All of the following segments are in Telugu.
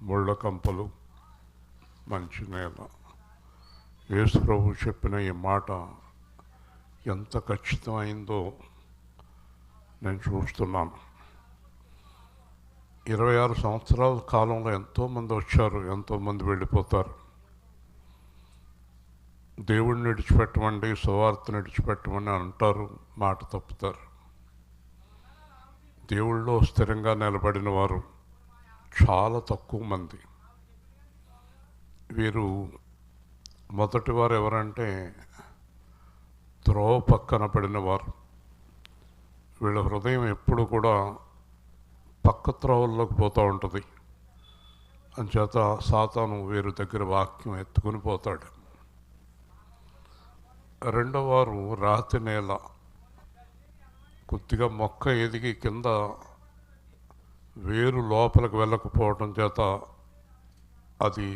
ముళ్ళ కంపలు, మంచి నేల. యేసు ప్రభు చెప్పిన ఈ మాట ఎంత ఖచ్చితమైందో నేను చూస్తున్నాను. 26 సంవత్సరాల కాలంలో ఎంతోమంది వచ్చారు, ఎంతోమంది వెళ్ళిపోతారు. దేవుడిని విడిచిపెట్టమండి, సువార్తను విడిచిపెట్టమని అంటారు, మాట తప్పుతారు. దేవుళ్ళో స్థిరంగా నిలబడిన వారు చాలా తక్కువ మంది. వీరు మొదటి వారు ఎవరంటే త్రోవ పక్కన పడిన వారు. వీళ్ళ హృదయం ఎప్పుడు కూడా పక్క త్రోవల్లోకి పోతూ ఉంటుంది. అంచేత సాతాను వీరి దగ్గర వాక్యం ఎత్తుకుని పోతాడు. రెండో వారు రాతి నేల. కొద్దిగా మొక్క ఎదిగి కింద వేరు లోపలికి వెళ్ళకపోవడం చేత అది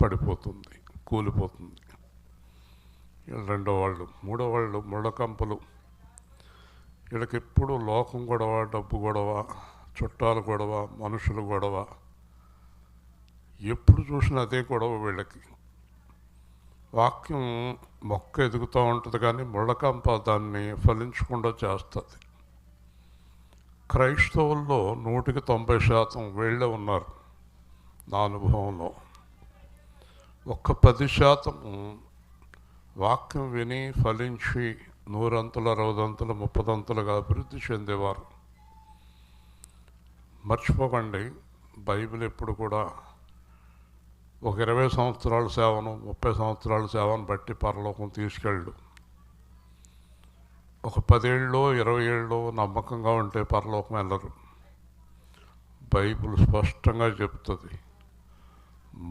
పడిపోతుంది, కూలిపోతుంది. రెండో వాళ్ళు. మూడో వాళ్ళు ముళ్ళకంపలు. వీళ్ళకి ఎప్పుడు లోకం గొడవ, డబ్బు గొడవ, చుట్టాలు గొడవ, మనుషులు గొడవ. ఎప్పుడు చూసినా అదే గొడవ వీళ్ళకి. వాక్యం మొక్క ఎదుగుతూ ఉంటుంది కానీ ముళ్ళకంప దాన్ని ఫలించకుండా చేస్తుంది. క్రైస్తవుల్లో 190% వీళ్ళే ఉన్నారు నా అనుభవంలో. ఒక్క 10% వాక్యం విని ఫలించి 100 అంతలు, 60 అంతలు, 30 అంతలుగా అభివృద్ధి చెందేవారు. మర్చిపోకండి, బైబిల్ ఎప్పుడు కూడా ఒక 20 సంవత్సరాల సేవను, 30 సంవత్సరాల సేవను బట్టి పరలోకం తీసుకెళ్ళు. ఒక 10 ఏళ్ళలో 20 ఏళ్ళలో నమ్మకంగా ఉంటే పరలోకం వెళ్ళరు. బైబిల్ స్పష్టంగా చెప్తుంది,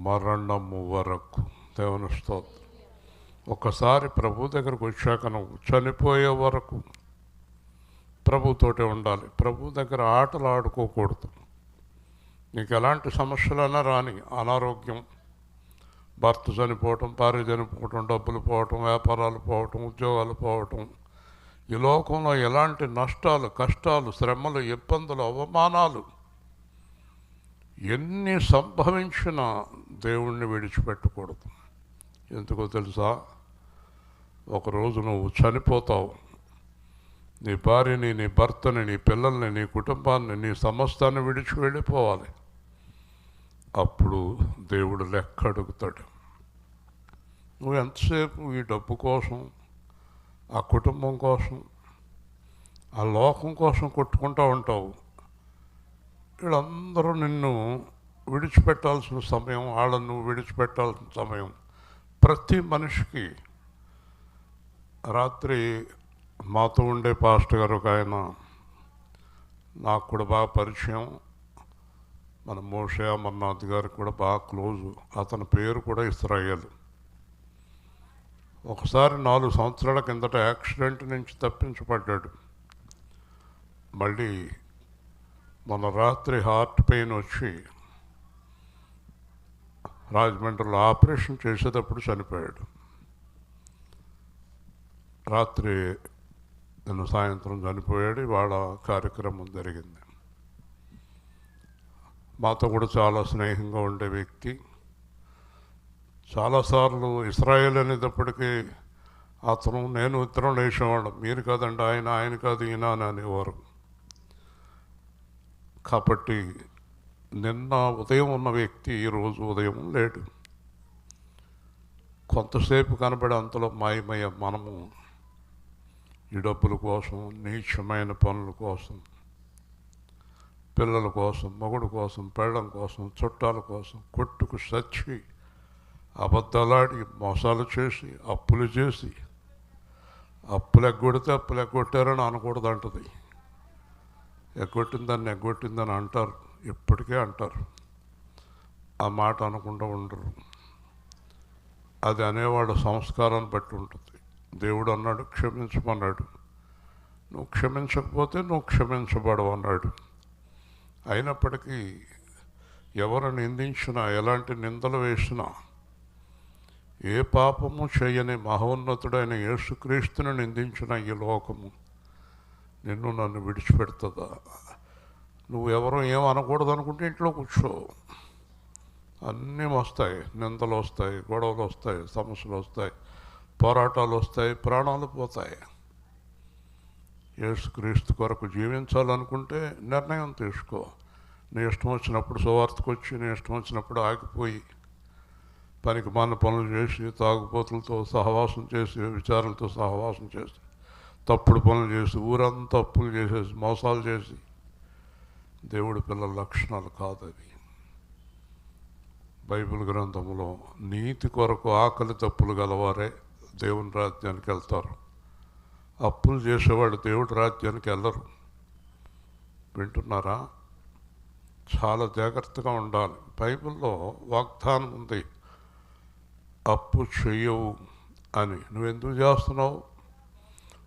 మరణము వరకు. దేవుని స్తోత్రం. ఒకసారి ప్రభు దగ్గరకు వచ్చాక నువ్వు చనిపోయే వరకు ప్రభుతోటే ఉండాలి. ప్రభు దగ్గర ఆటలు ఆడుకోకూడదు. నీకు ఎలాంటి సమస్యలైనా రాని, అనారోగ్యం, భర్త చనిపోవటం, భార్య చనిపోవటం, డబ్బులు పోవటం, వ్యాపారాలు పోవటం, ఉద్యోగాలు పోవటం, ఈ లోకంలో ఎలాంటి నష్టాలు, కష్టాలు, శ్రమలు, ఇబ్బందులు, అవమానాలు ఎన్ని సంభవించినా దేవుణ్ణి విడిచిపెట్టకూడదు. ఎందుకో తెలుసా? ఒకరోజు నువ్వు చనిపోతావు. నీ భార్యని, నీ భర్తని, నీ పిల్లల్ని, నీ కుటుంబాన్ని, నీ సమస్తాన్ని విడిచి వెళ్ళిపోవాలి. అప్పుడు దేవుడు లెక్క అడుగుతాడు. నువ్వు ఎంతసేపు ఈ డబ్బు కోసం, ఆ కుటుంబం కోసం, ఆ లోకం కోసం కొట్టుకుంటూ ఉంటావు. వీళ్ళందరూ నిన్ను విడిచిపెట్టాల్సిన సమయం, వాళ్ళను నువ్వు విడిచిపెట్టాల్సిన సమయం. ప్రతి మనిషికి. రాత్రి మాతో ఉండే పాస్టర్ గారు ఒక ఆయన, నాకు కూడా బాగా పరిచయం, మన మోషే అమర్నాథ్ గారికి కూడా బాగా క్లోజు. అతని పేరు కూడా ఇస్రాయేల్. ఒకసారి 4 సంవత్సరాల కిందట యాక్సిడెంట్ నుంచి తప్పించబడ్డాడు. మళ్ళీ మన రాత్రి హార్ట్ పెయిన్ వచ్చి రాజమండ్రిలో ఆపరేషన్ చేసేటప్పుడు చనిపోయాడు. రాత్రి నిన్న సాయంత్రం చనిపోయాడు. ఇవాళ కార్యక్రమం జరిగింది. మాతో కూడా చాలా స్నేహంగా ఉండే వ్యక్తి. చాలాసార్లు ఇస్రాయేల్ అనేటప్పటికీ అతను, నేను ఇద్దరం లేచేవాళ్ళం. మీరు కాదండి ఆయన, ఆయన కాదు ఈయన అని అనేవారు. కాబట్టి నిన్న ఉదయం ఉన్న వ్యక్తి ఈరోజు ఉదయం లేడు. కొంతసేపు కనబడే అంతలో మాయమయ్య మనము ఈ డబ్బుల కోసం, నీచమైన పనుల కోసం, పిల్లల కోసం, మొగుడు కోసం, పెళ్ళం కోసం, చుట్టాల కోసం కొట్టుకు సచ్చి, అబద్ధాలాడి, మోసాలు చేసి, అప్పులు చేసి, అప్పులు ఎగ్గొడితే అప్పులు ఎగ్గొట్టారని అనకూడదు అంటది. ఎగ్గొట్టిందని ఎగ్గొట్టిందని అంటారు, ఇప్పటికే అంటారు. ఆ మాట అనకుండా ఉండరు. అది అనేవాడు సంస్కారాన్ని బట్టి ఉంటుంది. దేవుడు అన్నాడు క్షమించమన్నాడు. నువ్వు క్షమించకపోతే నువ్వు క్షమించబడవు అన్నాడు. అయినప్పటికీ ఎవరు నిందించినా, ఎలాంటి నిందలు వేసినా, ఏ పాపము చేయని మహోన్నతుడైన యేసుక్రీస్తుని నిందించిన ఈ లోకము నిన్ను నన్ను విడిచిపెడుతుందా? నువ్వు ఎవరో ఏమనకూడదు అనుకుంటే ఇంట్లో కూర్చో. అన్నీ వస్తాయి, నిందలు వస్తాయి, గొడవలు వస్తాయి, సమస్యలు వస్తాయి, పోరాటాలు వస్తాయి, ప్రాణాలు పోతాయి. యేసుక్రీస్తు కొరకు జీవించాలనుకుంటే నిర్ణయం తీసుకో. నీ ఇష్టం వచ్చినప్పుడు సువార్తకు వచ్చి, నీ ఇష్టం వచ్చినప్పుడు ఆగిపోయి పనికి మాలిన పనులు చేసి, తాగుబోతులతో సహవాసం చేసి, విచారాలతో సహవాసం చేసి, తప్పుడు పనులు చేసి, ఊరంతా అప్పులు చేసేసి, మోసాలు చేసి, దేవుడి పిల్లల లక్షణాలు కాదు అవి. బైబిల్ గ్రంథంలో నీతి కొరకు ఆకలి తప్పులు గలవారే దేవుని రాజ్యానికి వెళ్తారు. అప్పులు చేసేవాళ్ళు దేవుడి రాజ్యానికి వెళ్ళరు. వింటున్నారా? చాలా జాగ్రత్తగా ఉండాలి. బైబిల్లో వాగ్దానం ఉంది, అప్పు చెయ్యవు అని. నువ్వెందుకు చేస్తున్నావు?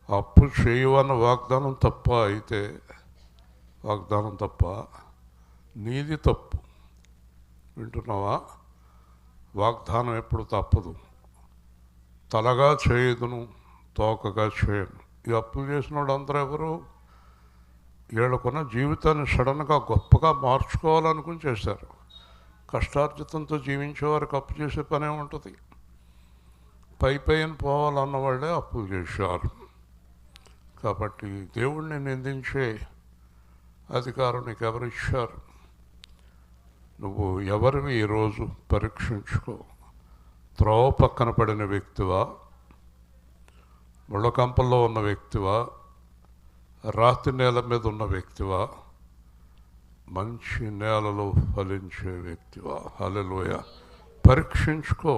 అప్పు చెయ్యవు అన్న వాగ్దానం తప్ప అయితే, వాగ్దానం తప్ప, నీది తప్పు. వింటున్నావా? వాగ్దానం ఎప్పుడు తప్పదు. తలగా చేయదును, తోకగా చేయను. ఈ అప్పులు చేసిన వాళ్ళు అందరూ ఎవరు? వీళ్ళకున్న జీవితాన్ని సడన్గా గొప్పగా మార్చుకోవాలనుకుని చేశారు. కష్టార్జితంతో జీవించేవారికి అప్పు చేసే పనే ఉంటుంది. పైన పోవాలన్న వాళ్ళే అప్పులు చేశారు. కాబట్టి దేవుణ్ణి నిందించే అధికారం నీకు ఎవరిచ్చారు? నువ్వు ఎవరివి ఈరోజు పరీక్షించుకో. త్రోవ పక్కన పడిన వ్యక్తివా, ముళ్ళకంపల్లో ఉన్న వ్యక్తివా, రాతి నేల మీద ఉన్న వ్యక్తివా, మంచి నేలలో ఫలించే వ్యక్తివా? హల్లెలూయా. పరీక్షించుకో.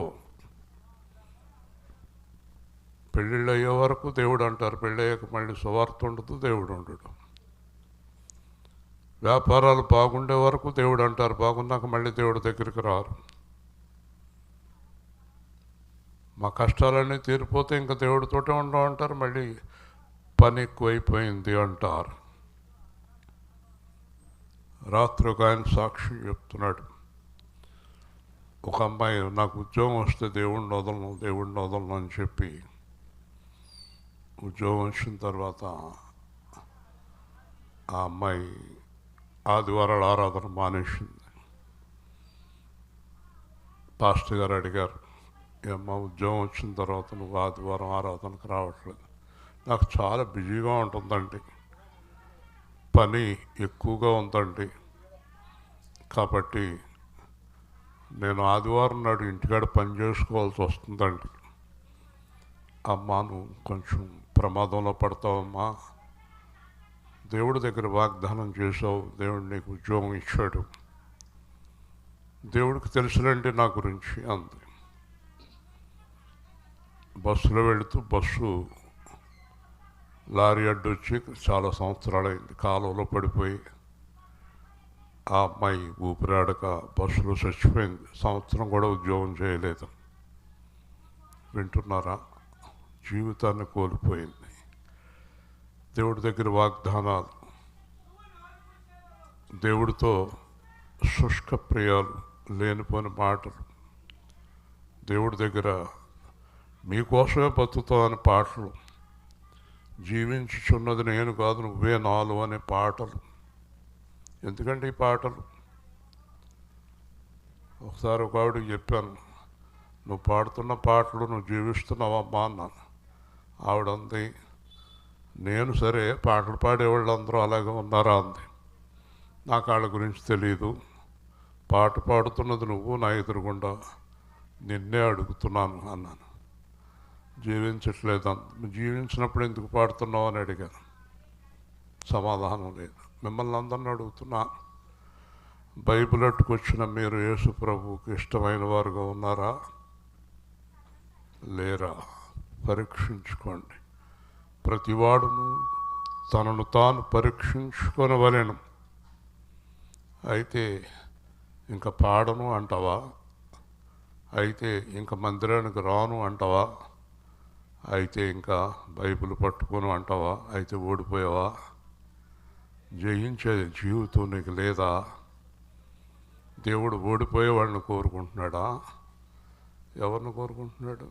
పెళ్ళిళ్ళు అయ్యే వరకు దేవుడు అంటారు, పెళ్ళయ్యాక మళ్ళీ సువార్త ఉండదు, దేవుడు ఉండడు. వ్యాపారాలు బాగుండే వరకు దేవుడు అంటారు, బాగున్నాక మళ్ళీ దేవుడి దగ్గరికి రారు. మా కష్టాలన్నీ తీరిపోతే ఇంకా దేవుడితోటే ఉండవు అంటారు, మళ్ళీ పని ఎక్కువైపోయింది అంటారు. రాత్రి ఒక ఆయన సాక్షి చెప్తున్నాడు, ఒక అమ్మాయి నాకు ఉద్యోగం వస్తే దేవుడిని వదలను అని చెప్పి ఉద్యోగం వచ్చిన తర్వాత ఆ అమ్మాయి ఆదివారాల ఆరాధన మానేసింది. పాస్టర్ గారు అడిగారు, అమ్మ ఉద్యోగం వచ్చిన తర్వాత నువ్వు ఆదివారం ఆరాధనకు రావట్లేదు. నాకు చాలా బిజీగా ఉంటుందండి, పని ఎక్కువగా ఉందండి, కాబట్టి నేను ఆదివారం నాడు ఇంటికాడ పని చేసుకోవాల్సి వస్తుందండి. అమ్మా నువ్వు కొంచెం ప్రమాదంలో పడతావమ్మా, దేవుడి దగ్గర వాగ్దానం చేసావు, దేవుడు నీకు ఉద్యోగం ఇచ్చాడు, దేవుడికి తెలుసులంటే నా గురించి అంది. బస్సులో వెళుతూ బస్సు లారీ అడ్డొచ్చి చాలా సంవత్సరాలైంది, కాలువలో పడిపోయి ఆ అమ్మాయి ఊపిరాడక బస్సులో చచ్చిపోయింది. సంవత్సరం కూడా ఉద్యోగం చేయలేదు. వింటున్నారా? జీవితాన్ని కోల్పోయింది. దేవుడి దగ్గర వాగ్దానాలు, దేవుడితో శుష్క ప్రియాలు, లేనిపోని మాటలు, దేవుడి దగ్గర మీకోసమే బతుకుతావు అనే పాటలు, జీవించుచున్నది నేను కాదు నువ్వే నాలు అనే పాటలు. ఎందుకంటే ఈ పాటలు, ఒకసారి ఒక ఆవిడకి చెప్పాను, నువ్వు పాడుతున్న పాటలు నువ్వు జీవిస్తున్నావమ్మా అన్నాను. ఆవిడంది, నేను సరే పాటలు పాడేవాళ్ళు అందరూ అలాగే ఉన్నారా అంది. నాకు వాళ్ళ గురించి తెలియదు, పాట పాడుతున్నది నువ్వు నా ఎదురుగుండా, నిన్నే అడుగుతున్నాను అన్నాను. జీవించట్లేదు అంది. జీవించినప్పుడు ఎందుకు పాడుతున్నావు అని అడిగాను. సమాధానం లేదు. మిమ్మల్ని అందరిని అడుగుతున్నా, బైబిల్ అట్టుకొచ్చిన మీరు యేసు ప్రభువుకి ఇష్టమైన వారుగా ఉన్నారా లేరా? పరీక్షించుకోండి. ప్రతివాడును తనను తాను పరీక్షించుకొనవలెను. అయితే ఇంకా పాడను అంటావా? అయితే ఇంకా మందిరానికి రాను అంటావా? అయితే ఇంకా బైబిల్ పట్టుకోను అంటావా? అయితే ఓడిపోయావా? జయించే జీవితం నీకు లేదా? దేవుడు ఓడిపోయే వాళ్ళని కోరుకుంటున్నాడా? ఎవరిని కోరుకుంటున్నాడు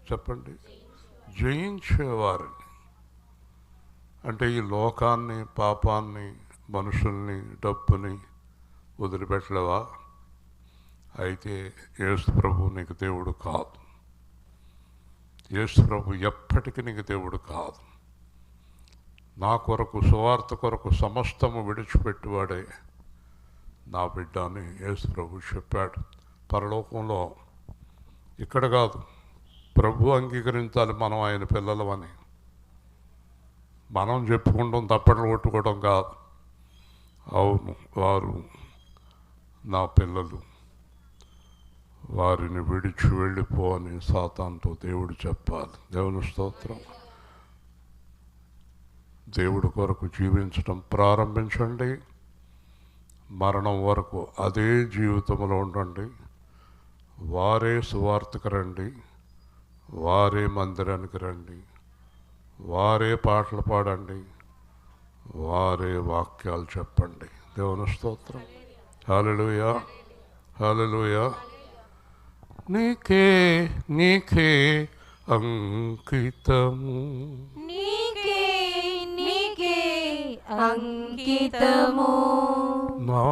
చెప్పండి? జయించేవారిని. అంటే ఈ లోకాన్ని, పాపాన్ని, మనుషుల్ని, డబ్బుని వదిలిపెట్టలేవా? అయితే యేసు ప్రభు నీకు దేవుడు కాదు. యేసు ప్రభు ఎప్పటికీ నీకు దేవుడు కాదు. నా కొరకు, సువార్త కొరకు సమస్తము విడిచిపెట్టువాడే నా బిడ్డ అని యేసు ప్రభు చెప్పాడు. పరలోకంలో ఇక్కడ కాదు, ప్రభు అంగీకరించాలి మనం ఆయన పిల్లలమని. మనం చెప్పుకుంటాం, తప్పట్లు కొట్టుకోవడం కాదు. అవును, వారు నా పిల్లలు, వారిని విడిచి వెళ్ళిపో అని సాతానుతో దేవుడు చెప్పాలి. దేవుని స్తోత్రం. దేవుడి కొరకు జీవించడం ప్రారంభించండి. మరణం వరకు అదే జీవితంలో ఉండండి. వారే సువార్తకు రండి, వారే మందిరానికి రండి, వారే పాటలు పాడండి, వారే వాక్యాలు చెప్పండి. దేవుని స్తోత్రం. హల్లెలూయా, హల్లెలూయా. నీకే నీకే అంకితము, నీకే నీకే అంకితము, నా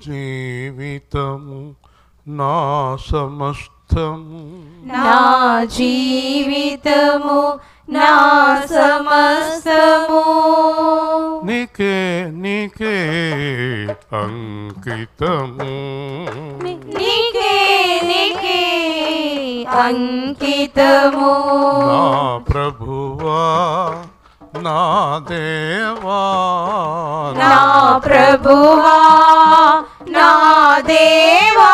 జీవితము, నా సమస్తము, నా జీవితము, నా సమస్తము, నీకే నీకే అంకితము, నీకే నీకే అంకితము, నా ప్రభువా, నా దేవా, నా ప్రభువా, నా దేవా,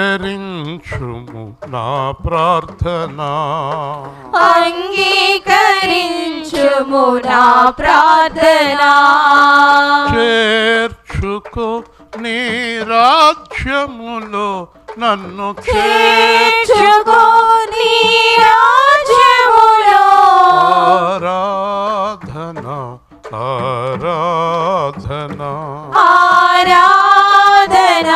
అంగీకరించుము నా ప్రార్థన, అంగీకరించుము నా ప్రార్థన, చేర్చుకో నీ రాజ్యములో నన్ను చేర్చుకో నీ రాజ్యములో, ఆరాధన ఆరాధన ఆరాధన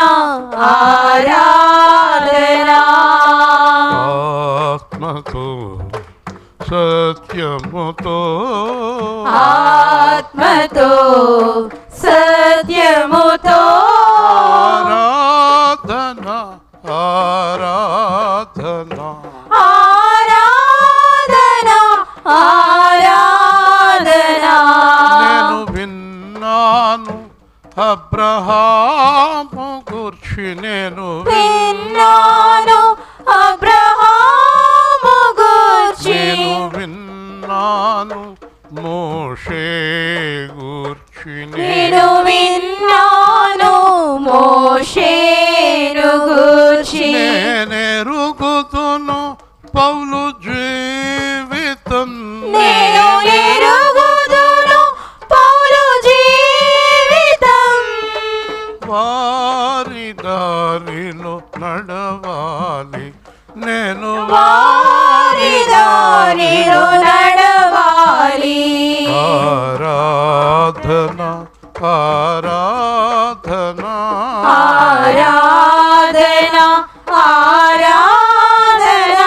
ఆరాధన, ఆత్మతో సత్యముతో, ఆత్మతో సత్యముతో, ఆరాధన ఆరాధన ఆరాధన ఆరాధన, నేను విన్నాను అబ్రహాము గూర్చి, నేను విన్నాను అబ్రహాము గూర్చి, నేను విన్నాను మోషే గూర్చి, నేను విన్నాను మోషేను గూర్చి, నేనెరుగుదును పౌలు జీవితం, నేను ఎరుగుదును పౌలు జీవితం, వారి దారిలో నడవాలి, నేను వారి దారిలో నడవాలి, ఆరాధన ఆరాధన ఆరాధన ఆరాధన,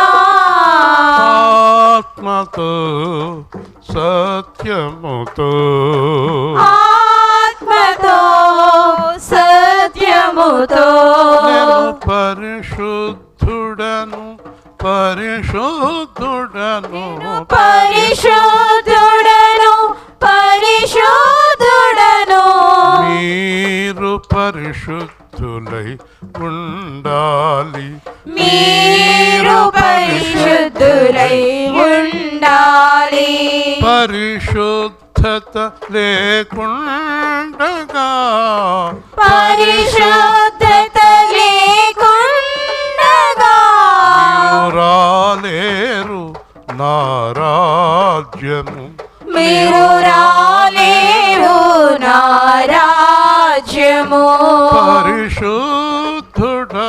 ఆత్మతో సత్యముతో, ఆత్మతో సత్యముతో, నేను పరిశుద్ధుడను పరిశుద్ధుడను పరిశుద్ధుడను పరిశుద్ధుడను, మీరు పరిశుద్ధులై ఉండాలి, మీరు పరిశుద్ధులై ఉండాలి, పరిశుద్ధత లేకుండగా, పరిశుద్ధత లేకుండగా, మీరు రాలేరు నా రాజ్యము, మీరు రాలేరు నా రాజ్యము, పరిశుద్ధుడా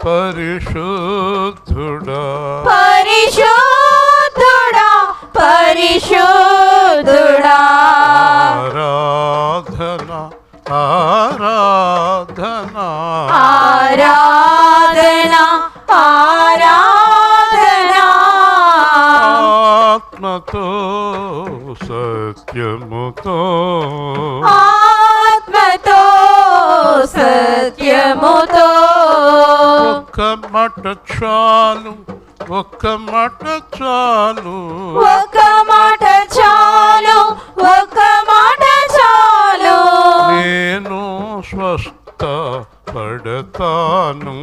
పరిశుద్ధుడా పరిశుద్ధుడా పరిశుద్ధుడా, ఆరాధన ఆరాధన ఆరాధన ఆరాధన, ఆత్మతో సత్యముతో, ఆత్మతో సత్యముతో, సత్యముతో ఒక్క మాట చాలు, ఒక్క మాట చాలు, ఒక్క మాట చాలు, ఒక్క మాట చాలు. నేను స్వస్థ పడతాను,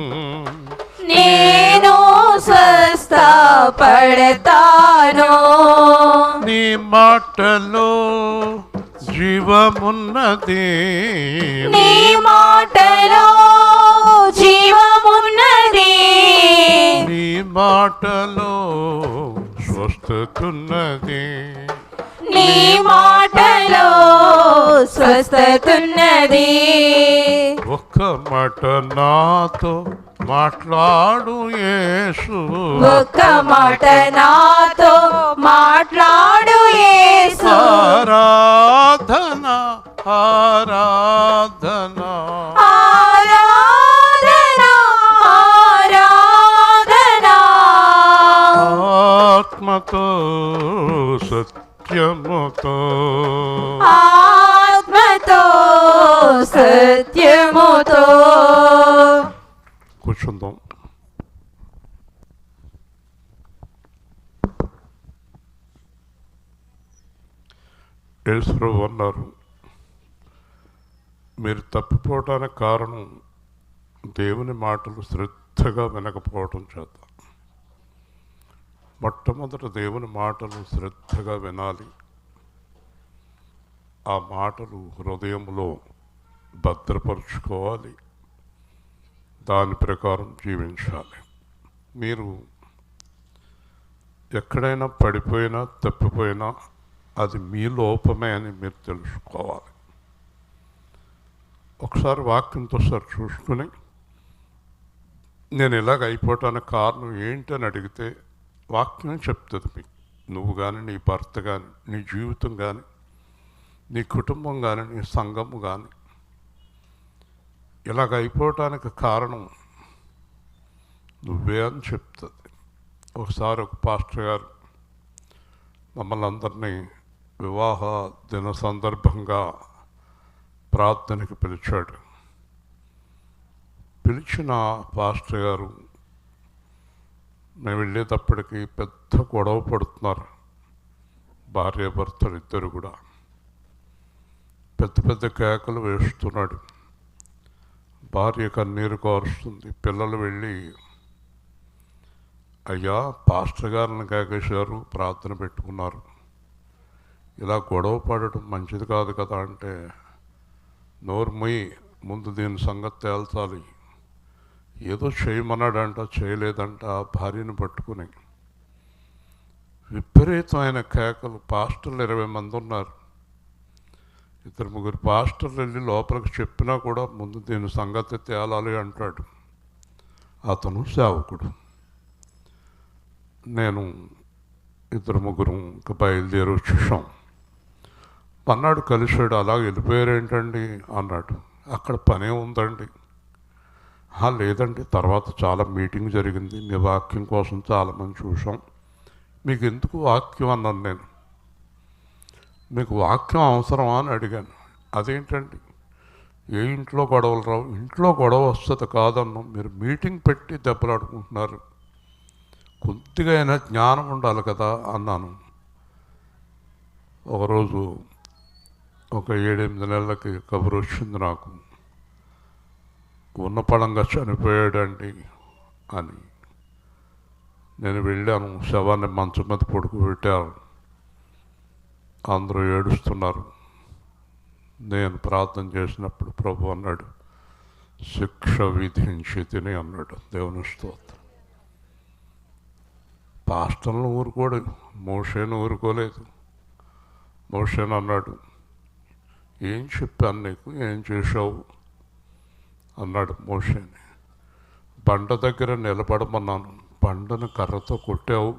నేను స్వస్థ పడతాను. నీ మాటలో జీవమున్నది, నీ మాటలో జీవమున్నది, నీ మాటలో స్వస్థతున్నది, నీ మాటలో స్వస్థతున్నది. ఒక్క మాట నాతో మాట్లాడు యేసు, ఒక్క మాట నాతో మాట్లాడు యేసు. ఆరాధన ఆరాధన ఆరాధన ఆరాధన ఆత్మతో సత్యముతో, ఆత్మతో సత్యముతో. కూర్చుందాం. యేసుప్రభు అన్నారు, మీరు తప్పిపోవటానికి కారణం దేవుని మాటలు శ్రద్ధగా వినకపోవటం చేత. మొట్టమొదట దేవుని మాటలు శ్రద్ధగా వినాలి, ఆ మాటలు హృదయంలో భద్రపరుచుకోవాలి, దాని ప్రకారం జీవించాలి. మీరు ఎక్కడైనా పడిపోయినా తప్పిపోయినా అది మీ లోపమే అని మీరు తెలుసుకోవాలి. ఒకసారి వాక్యంతో సార్ చూసుకుని, నేను ఇలాగ అయిపోవటానికి కారణం ఏంటి అని అడిగితే వాక్యం చెప్తుంది మీకు. నువ్వు కానీ, నీ భర్త కానీ, నీ జీవితం కానీ, నీ కుటుంబం కానీ, నీ సంఘము కానీ ఇలాగ అయిపోవటానికి కారణం నువ్వే అని చెప్తుంది. ఒకసారి ఒక పాస్టర్ గారు మమ్మల్ని అందరినీ వివాహ దిన సందర్భంగా ప్రార్థనకి పిలిచాడు. పిలిచిన పాస్టర్ గారు మేము వెళ్ళేటప్పటికి పెద్ద గొడవ పడుతున్నారు, భార్యాభర్తలు ఇద్దరు కూడా పెద్ద పెద్ద కేకలు వేస్తున్నాడు. భార్య కన్నీరు కారుస్తుంది. పిల్లలు వెళ్ళి, అయ్యా పాస్టర్ గారిని కేకేశారు, ప్రార్థన పెట్టుకున్నారు, ఇలా గొడవ పడటం మంచిది కాదు కదా అంటే, నోరు మొయ్యి, ముందు దీని సంగతి తేల్చాలి, ఏదో చేయమన్నాడంట, చేయలేదంట. భార్యను పట్టుకుని విపరీతమైన కేకలు. పాస్టర్లు 20 మంది ఉన్నారు. 2-3 పాస్టర్లు వెళ్ళి లోపలికి చెప్పినా కూడా ముందు దీని సంగతి తేలాలి అంటాడు. అతను సేవకుడు. నేను 2-3 ఇంకా బయలుదేరి వచ్చేసాం. అన్నాడు, కలిశాడు. అలాగ వెళ్ళిపోయారేంటండి అన్నాడు. అక్కడ పనే ఉందండి. లేదండి, తర్వాత చాలా మీటింగ్ జరిగింది, మీ వాక్యం కోసం చాలామంది చూసాం, మీకు ఎందుకు వాక్యం అన్నాను. నేను మీకు వాక్యం అవసరమా అని అడిగాను. అదేంటండి, ఏ ఇంట్లో గొడవలు రావు, ఇంట్లో గొడవ వస్తుంది కాదన్నాం, మీరు మీటింగ్ పెట్టి దెబ్బలాడుకుంటున్నారు, కొద్దిగా అయినా జ్ఞానం ఉండాలి కదా అన్నాను. ఒకరోజు ఒక 7-8 నెలలకి కబురు వచ్చింది నాకు, ఉన్నపళంగా చనిపోయాడండి అని. నేను వెళ్ళాను, శవాన్ని మంచం మీద పడుకోబెట్టాను, అందరూ ఏడుస్తున్నారు. నేను ప్రార్థన చేసినప్పుడు ప్రభు అన్నాడు, శిక్ష విధించి తిని అన్నాడు. దేవుని స్తోత్రం. పాస్టర్లను ఊరుకోడు, మోషేను ఊరుకోలేదు. మోషేను అన్నాడు, ఏం చెప్పాను నీకు, ఏం చేశావు అన్నాడు మోషేని. బండ దగ్గర నిలబడమన్నాను, బండను కర్రతో కొట్టావు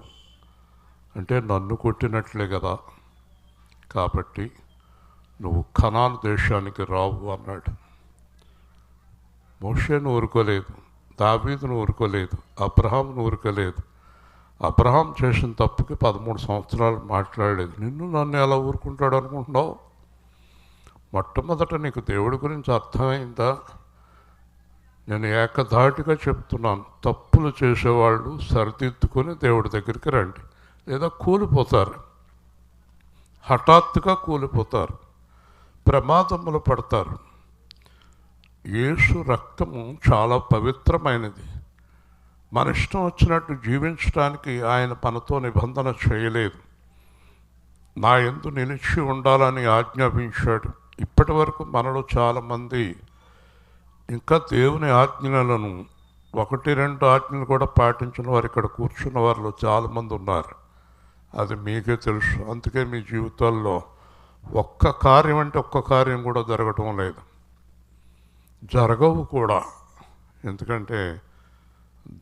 అంటే నన్ను కొట్టినట్లే కదా, కాబట్టి నువ్వు కనాను దేశానికి రావు అన్నాడు. మోషేను ఊరుకోలేదు, దావీదును ఊరుకోలేదు, అబ్రహాంను ఊరుకోలేదు. అబ్రహాం చేసిన తప్పుకి 13 సంవత్సరాలు మాట్లాడలేదు. నిన్ను నన్ను ఎలా ఊరుకుంటాడు అనుకుంటున్నావు? మొట్టమొదట నీకు దేవుడి గురించి అర్థమైందా? నేను ఏకధాటిగా చెప్తున్నాను, తప్పులు చేసేవాళ్ళు సరిదిద్దుకొని దేవుడి దగ్గరికి రండి, లేదా కూలిపోతారు, హఠాత్తుగా కూలిపోతారు, ప్రమాదములు పడతారు. యేసు రక్తము చాలా పవిత్రమైనది. మన ఇష్టం వచ్చినట్టు జీవించడానికి ఆయన మనతో నిబంధన చేయలేదు. నా యందు నిలిచి ఉండాలని ఆజ్ఞాపించాడు. ఇప్పటి వరకు మనలో చాలామంది ఇంకా దేవుని ఆజ్ఞలను 1-2 ఆజ్ఞలు కూడా పాటించిన వారు ఇక్కడ కూర్చున్న వారిలో చాలామంది ఉన్నారు. అది మీకే తెలుసు. అందుకే మీ జీవితాల్లో ఒక్క కార్యం అంటే ఒక్క కార్యం కూడా జరగటం లేదు, జరగవు కూడా. ఎందుకంటే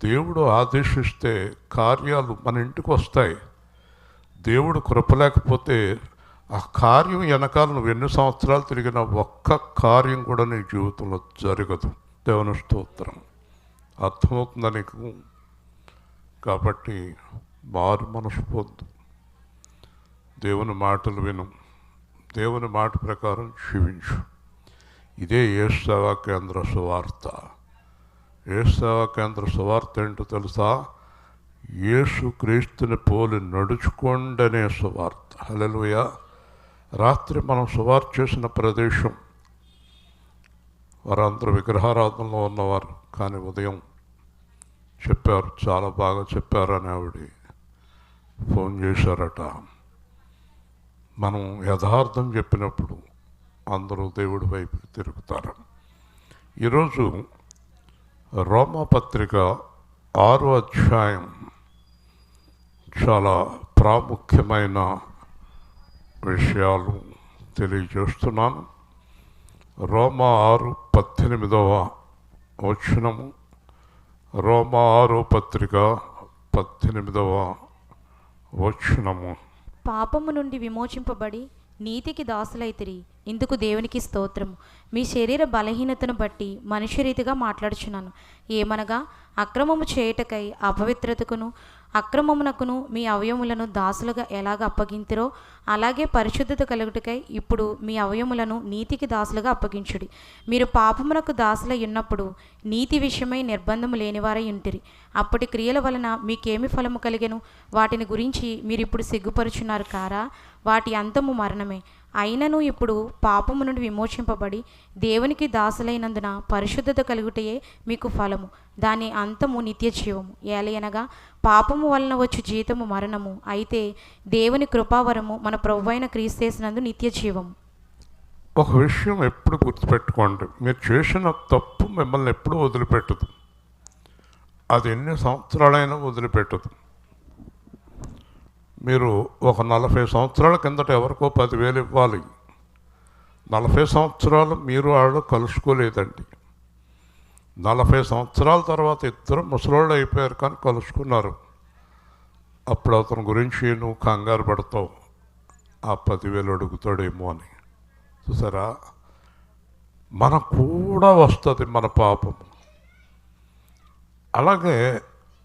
దేవుడు ఆదేశిస్తే కార్యాలు మన ఇంటికి వస్తాయి. దేవుడు కృప లేకపోతే ఆ కార్యం వెనకాల నువ్వు ఎన్ని సంవత్సరాలు తిరిగినా ఒక్క కార్యం కూడా నీ జీవితంలో జరగదు. దేవుని స్తోత్రం. అర్థమవుతుందా నీకు? కాబట్టి మారు మనసు పొందు, దేవుని మాటలు విను, దేవుని మాట ప్రకారం జీవించు. ఇదే యేసు సేవా కేంద్ర సువార్త. యేసు సేవా కేంద్ర సువార్త ఏంటో తెలుసా? యేసు క్రీస్తుని పోలి నడుచుకోండి అనే సువార్త. హల్లెలూయా. రాత్రి మనం సువార్త చేసిన ప్రదేశం, వారందరూ విగ్రహారాధనలో ఉన్నవారు, కానీ ఉదయం చెప్పారు, చాలా బాగా చెప్పారని ఆవిడ ఫోన్ చేశారట. మనం యథార్థం చెప్పినప్పుడు అందరూ దేవుడి వైపుకి తిరుగుతారు. ఈరోజు రోమాపత్రిక 6వ అధ్యాయం చాలా ప్రాముఖ్యమైన విషయాలు తెలియజేస్తున్నాను. రోమా 6:18 వచనము. రోమా 6వ పత్రిక 18వ వచనము. పాపము నుండి విమోచింపబడి నీతికి దాసులైతిరి, ఇందుకు దేవునికి స్తోత్రము. మీ శరీర బలహీనతను బట్టి మనుష్యరీతిగా మాట్లాడుచున్నాను. ఏమనగా అక్రమము చేయుటకై అపవిత్రతకును అక్రమమునకును మీ అవయములను దాసులుగా ఎలాగ అప్పగింతిరో అలాగే పరిశుద్ధత కలుగుటకై ఇప్పుడు మీ అవయములను నీతికి దాసులుగా అప్పగించుడి. మీరు పాపమునకు దాసులై ఉన్నప్పుడు నీతి విషయమై నిర్బంధము లేనివారై ఉంటిరి. అప్పటి క్రియల వలన మీకేమి ఫలము కలిగెను? వాటిని గురించి మీరు ఇప్పుడు సిగ్గుపరుచున్నారు కారా? వాటి అంతము మరణమే. అయినను ఇప్పుడు పాపము నుండి విమోచింపబడి దేవునికి దాసులైనందున పరిశుద్ధత కలుగుటయే మీకు ఫలము, దాని అంతము నిత్య జీవము. ఏలయనగా పాపము వలన వచ్చు జీతము మరణము, అయితే దేవుని కృపావరము మన ప్రభువైన క్రీస్తేసినందు నిత్య జీవము. ఒక విషయం ఎప్పుడు గుర్తుపెట్టుకోండి, మీరు చేసిన తప్పు మిమ్మల్ని ఎప్పుడు వదిలిపెట్టదు. అది ఎన్ని సంవత్సరాలైనా వదిలిపెట్టదు. మీరు ఒక 40 సంవత్సరాల కిందట ఎవరికో 10,000 ఇవ్వాలి. 40 సంవత్సరాలు మీరు వాళ్ళు కలుసుకోలేదండి. 40 సంవత్సరాల తర్వాత ఇద్దరు ముసలోళ్ళు అయిపోయారు, కానీ కలుసుకున్నారు. అప్పుడు అతని గురించి నువ్వు కంగారు పడతావు, ఆ 10,000 అడుగుతాడేమో అని. చూసారా, మనకు కూడా వస్తుంది మన పాపము. అలాగే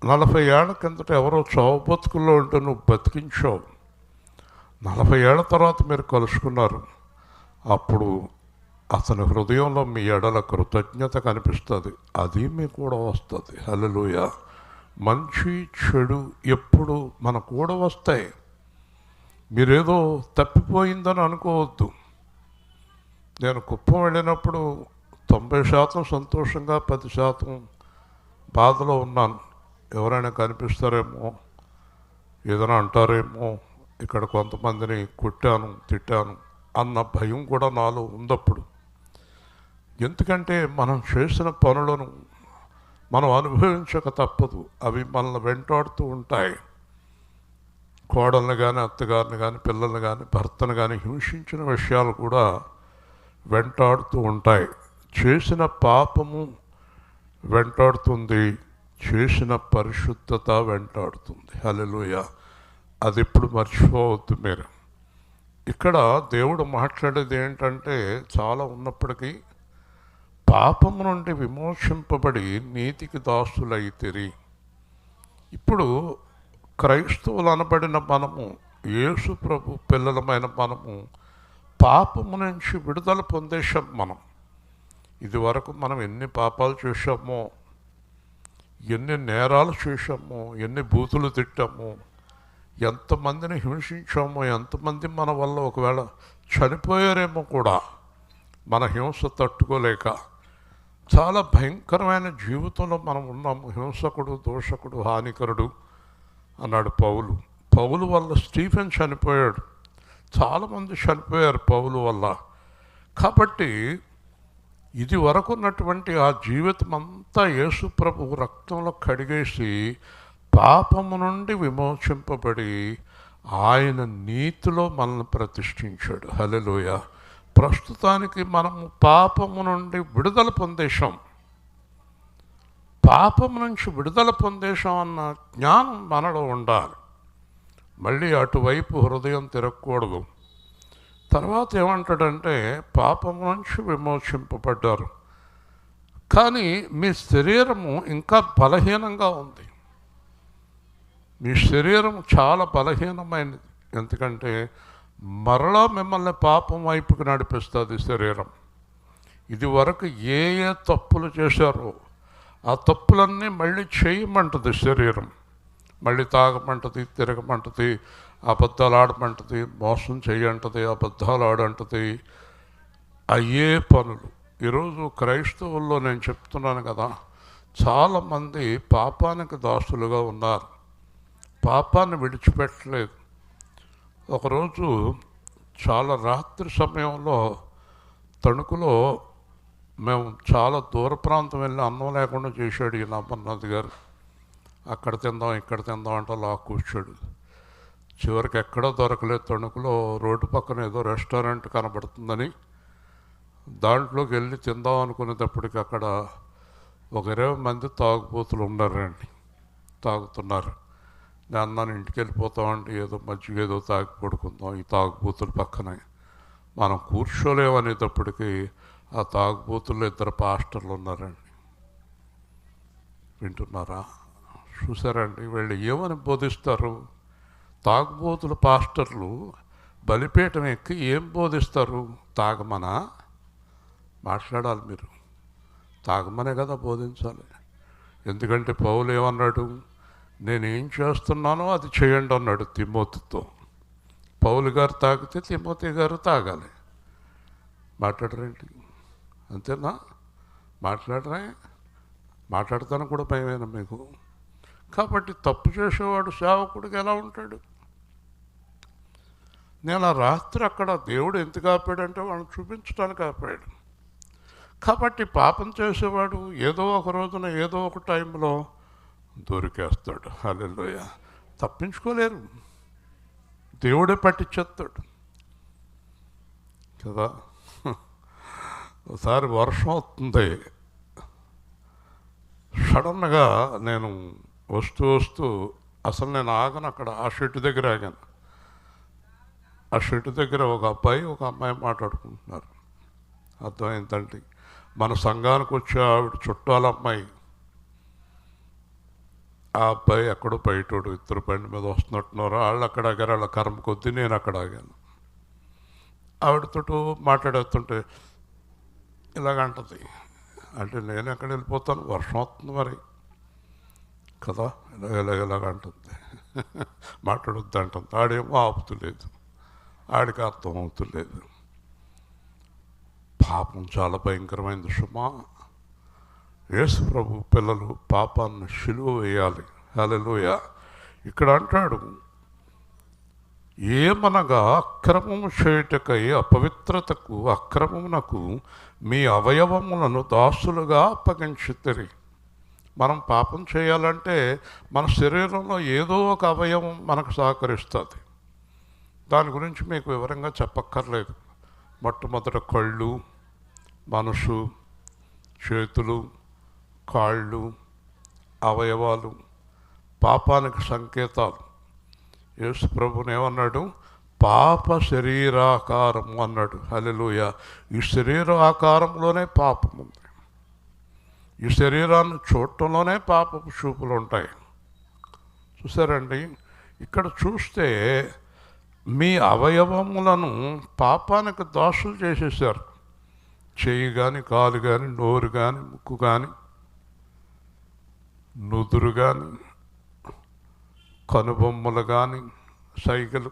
40 ఏళ్ల కిందట ఎవరో చావు బతుకుల్లో ఉంటే నువ్వు బతికించావు. 40 ఏళ్ల తర్వాత మీరు కలుసుకున్నారు. అప్పుడు అతని హృదయంలో మీ ఎడల కృతజ్ఞత కనిపిస్తుంది. అది మీకు కూడా వస్తుంది. హల్లెలూయా. మంచి చెడు ఎప్పుడు మనకు కూడా వస్తాయి. మీరేదో తప్పిపోయిందని అనుకోవద్దు. నేను కుప్పం వెళ్ళినప్పుడు 90% సంతోషంగా 10% బాధలో ఉన్నాను. ఎవరైనా కనిపిస్తారేమో, ఏదైనా అంటారేమో, ఇక్కడ కొంతమందిని కొట్టాను తిట్టాను అన్న భయం కూడా నాలో ఉందప్పుడు. ఎందుకంటే మనం చేసిన పనులను మనం అనుభవించక తప్పదు. అవి మనల్ని వెంటాడుతూ ఉంటాయి. కోడల్ని కానీ, అత్తగారిని కానీ, పిల్లల్ని కానీ, భర్తను కానీ హింసించిన విషయాలు కూడా వెంటాడుతూ ఉంటాయి. చేసిన పాపము వెంటాడుతుంది, చేసిన పరిశుద్ధత వెంటాడుతుంది. హల్లెలూయా. అది ఎప్పుడు మర్చిపోవద్దు మీరు. ఇక్కడ దేవుడు మాట్లాడేది ఏంటంటే, చాలా ఉన్నప్పటికీ పాపము నుండి విమోచింపబడి నీతికి దాసులైతిరి. ఇప్పుడు క్రైస్తవులు అనబడిన మనము, యేసు ప్రభు పిల్లలమైన మనము పాపము నుంచి విడుదల పొందేశాం. మనం ఇది వరకు మనం ఎన్ని పాపాలు చేశామో, ఎన్ని నేరాలు చేశామో, ఎన్ని బూతులు తిట్టామో, ఎంతమందిని హింసించామో, ఎంతమంది మన వల్ల ఒకవేళ చనిపోయారేమో కూడా మన హింస తట్టుకోలేక. చాలా భయంకరమైన జీవితంలో మనం ఉన్నాము. హింసకుడు, దోషకుడు, హానికరుడు అన్నాడు పౌలు. పౌలు వల్ల స్టీఫెన్ చనిపోయాడు. చాలామంది చనిపోయారు పౌలు వల్ల. కాబట్టి ఇది వరకు ఉన్నటువంటి ఆ జీవితం అంతా యేసు ప్రభు రక్తంలో కడిగేసి పాపము నుండి విమోచింపబడి ఆయన నీతిలో మనల్ని ప్రతిష్ఠించాడు. హల్లెలూయా. ప్రస్తుతానికి మనము పాపము నుండి విడుదల పొందేశాం. పాపం నుంచి విడుదల పొందేశాం అన్న జ్ఞానం మనలో ఉండాలి. మళ్ళీ అటువైపు హృదయం తిరగకూడదు. తర్వాత ఏమంటాడంటే, పాపం నుంచి విమోచింపబడ్డారు, కానీ మీ శరీరము ఇంకా బలహీనంగా ఉంది. మీ శరీరం చాలా బలహీనమైనది. ఎందుకంటే మరలా మిమ్మల్ని పాపం వైపుకి నడిపిస్తుంది శరీరం. ఇది వరకు ఏ ఏ తప్పులు చేశారో ఆ తప్పులన్నీ మళ్ళీ చేయమంటుంది శరీరం. మళ్ళీ తాగమంటుంది, తిరగమంటుంది, అబద్ధాలు ఆడమంటుంది, మోసం చేయంటుంది, అబద్ధాలు ఆడంటుంది. అయ్యే పనులు. ఈరోజు క్రైస్తవుల్లో నేను చెప్తున్నాను కదా, చాలామంది పాపానికి దాసులుగా ఉన్నారు, పాపాన్ని విడిచిపెట్టలేదు. ఒకరోజు చాలా రాత్రి సమయంలో తణుకులో మేము చాలా దూర ప్రాంతం వెళ్ళి అన్నం లేకుండా చేశాడు ఈ అమర్నాథ్ గారు. అక్కడ తిందాం ఇక్కడ తిందాం అంటే అలా కూర్చోడు. చివరికి ఎక్కడో దొరకలేదు. తణుకులో రోడ్డు పక్కన ఏదో రెస్టారెంట్ కనబడుతుందని దాంట్లోకి వెళ్ళి తిందాం అనుకునేటప్పటికి అక్కడ ఒక 20 మంది తాగుబోతులు ఉన్నారండి, తాగుతున్నారు. నేను అన్నాను, ఇంటికి వెళ్ళిపోతామండి, ఏదో మజ్జిగ ఏదో తాగి పడుకుందాం ఈ తాగుబోతుల పక్కనే. మనం కూర్చోలేమనేటప్పటికి ఆ తాగుబోతుల్లో 2 పాస్టర్లు ఉన్నారండి. వింటున్నారా? చూసారండి, వీళ్ళు ఏమని బోధిస్తారు? తాగుబోతుల పాస్టర్లు బలిపీఠం ఎక్కి ఏం బోధిస్తారు? తాగమనా? మాట్లాడాలి మీరు. తాగమనే కదా బోధించాలి. ఎందుకంటే పౌలు ఏమన్నాడు? నేనేం చేస్తున్నానో అది చేయండి అన్నాడు తిమోతితో. పౌలు గారు తాగితే తిమోతి గారు తాగాలి. మాట్లాడరేంటి? అంతేనా? మాట్లాడరే? మాట్లాడతాను కూడా భయమేనా మీకు? కాబట్టి తప్పు చేసేవాడు సేవకుడికి ఎలా ఉంటాడు? నేను ఆ రాత్రి అక్కడ దేవుడు ఎందుకు ఆపాడంటే వాళ్ళని చూపించడానికి ఆపాడు. కాబట్టి పాపం చేసేవాడు ఏదో ఒక రోజున ఏదో ఒక టైంలో దొరికేస్తాడు. హల్లెలూయా. తప్పించుకోలేరు, దేవుడే పట్టించేస్తాడు కదా. ఒకసారి వర్షం వస్తుంది, సడన్గా నేను వస్తూ అసలు నేను ఆగను అక్కడ. ఆ షెడ్ దగ్గర ఆగాను. ఆ షెడ్ దగ్గర ఒక అబ్బాయి ఒక అమ్మాయి మాట్లాడుకుంటున్నారు. అర్థం ఏంటంటే, మన సంఘానికి వచ్చే ఆవిడ చుట్టాల అమ్మాయి. ఆ అబ్బాయి ఎక్కడో బయటోడు, 2 బండి మీద వస్తున్నట్టున్నారు. వాళ్ళు అక్కడ ఆగారు, వాళ్ళ కర్మ కొద్దీ నేను అక్కడ ఆగాను. ఆవిడతో మాట్లాడేస్తుంటే ఇలాగంటది. అంటే నేను ఎక్కడ వెళ్ళిపోతాను, వర్షం వస్తుంది మరి కదా, ఇలాగంటుంది. మాట్లాడొద్దు అంటుంది. ఆడేమో ఆపుతులేదు, ఆడికి అర్థం అవుతులేదు. పాపం చాలా భయంకరమైనది సుమా. యేసు ప్రభు పిల్లలు పాపాన్ని సిలువ వేయాలి. హల్లెలూయా. ఇక్కడ అంటాడు, ఏమనగా అక్రమము చేయుటకై అపవిత్రతకు అక్రమమునకు మీ అవయవములను దాసులుగా అప్పగించితిరి. మనం పాపం చేయాలంటే మన శరీరంలో ఏదో ఒక అవయవం మనకు సహకరిస్తుంది. దాని గురించి మీకు వివరంగా చెప్పక్కర్లేదు. మొట్టమొదట కళ్ళు, మనసు, చేతులు, కాళ్ళు, అవయవాలు పాపానికి సంకేతాలు. యేసు ప్రభుని ఏమన్నాడు? పాప శరీరాకారము అన్నాడు. హల్లెలూయా. ఈ శరీర ఆకారంలోనే పాపం ఉంది. ఈ శరీరాన్ని చూడటంలోనే పాపపు చూపులు ఉంటాయి. చూసారండి, ఇక్కడ చూస్తే మీ అవయవములను పాపానికి దాసులు చేసేసారు. చెయ్యి కానీ, కాలు కానీ, నోరు కానీ, ముక్కు కానీ, నుదురు కానీ, కనుబొమ్మలు కానీ, సైకిల్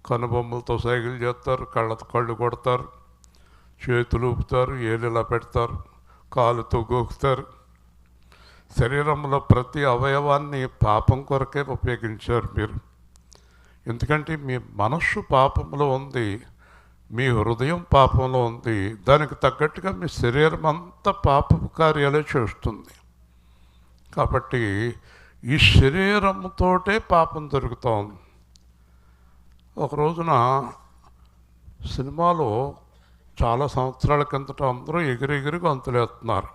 కనుబొమ్మలతో సైకిల్ చేస్తారు, కళ్ళు కొడతారు, చేతులు ఊపుతారు, ఏలిలా పెడతారు, కాలుతో గోకుతారు. శరీరంలో ప్రతి అవయవాన్ని పాపం కొరకే ఉపయోగించారు మీరు. ఎందుకంటే మీ మనస్సు పాపంలో ఉంది, మీ హృదయం పాపంలో ఉంది. దానికి తగ్గట్టుగా మీ శరీరం అంతా పాపపు కార్యాలే చేస్తుంది. కాబట్టి ఈ శరీరంతోటే పాపం జరుగుతూ ఉంది. ఒక రోజున సినిమాలో చాలా సంవత్సరాల కిందట అందరూ ఎగిరెగిరి గొంతులేస్తున్నారు.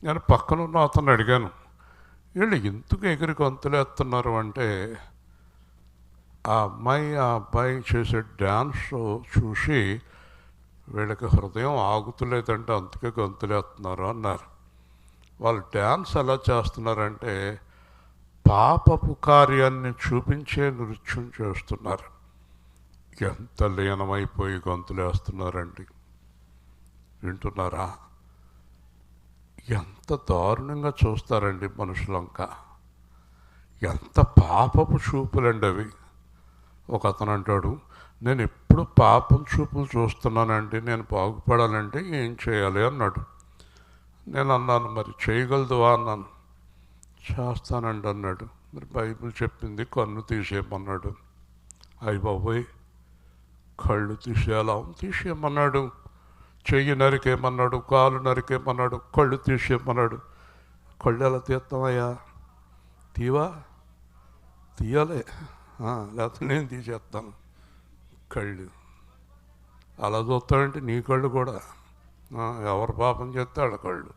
నేను పక్కనున్న అతను అడిగాను, వీళ్ళు ఎందుకు ఎగిరి గొంతులేస్తున్నారు అంటే, ఆ అమ్మాయి ఆ అబ్బాయి చేసే డ్యాన్స్ చూసి వీళ్ళకి హృదయం ఆగుతులేదంటే అందుకే గొంతులేస్తున్నారు అన్నారు. వాళ్ళు డ్యాన్స్ ఎలా చేస్తున్నారంటే పాపపు కార్యాన్ని చూపించే నృత్యం చేస్తున్నారు. ఎంత లీనమైపోయి గొంతులేస్తున్నారండి. వింటున్నారా? ఎంత దారుణంగా చూస్తారండి మనుషులంక. ఎంత పాపపు చూపులండి అవి. ఒక అతను అంటాడు, నేను ఎప్పుడు పాపం చూపులు చూస్తున్నానండి, నేను బాగుపడాలంటే ఏం చేయాలి అన్నాడు. నేను అన్నాను, మరి చేయగలదువా అన్నాను. చేస్తానండి అన్నాడు. మరి బైబిల్ చెప్పింది కన్ను తీసేయమన్నాడు. అయ్య బాబోయ్, కళ్ళు తీసేయాలా? తీసేయమన్నాడు. చెయ్యి నరికేయమన్నాడు, కాలు నరికేయమన్నాడు, కళ్ళు తీసేయమన్నాడు. కళ్ళు ఎలా తీస్తామయ్యా? తీయాలి, లేకపోతే నేను తీసేస్తాను కళ్ళు. అలా చూస్తాడంటే నీ కళ్ళు కూడా ఎవరు పాపం చేస్తాడు కళ్ళు.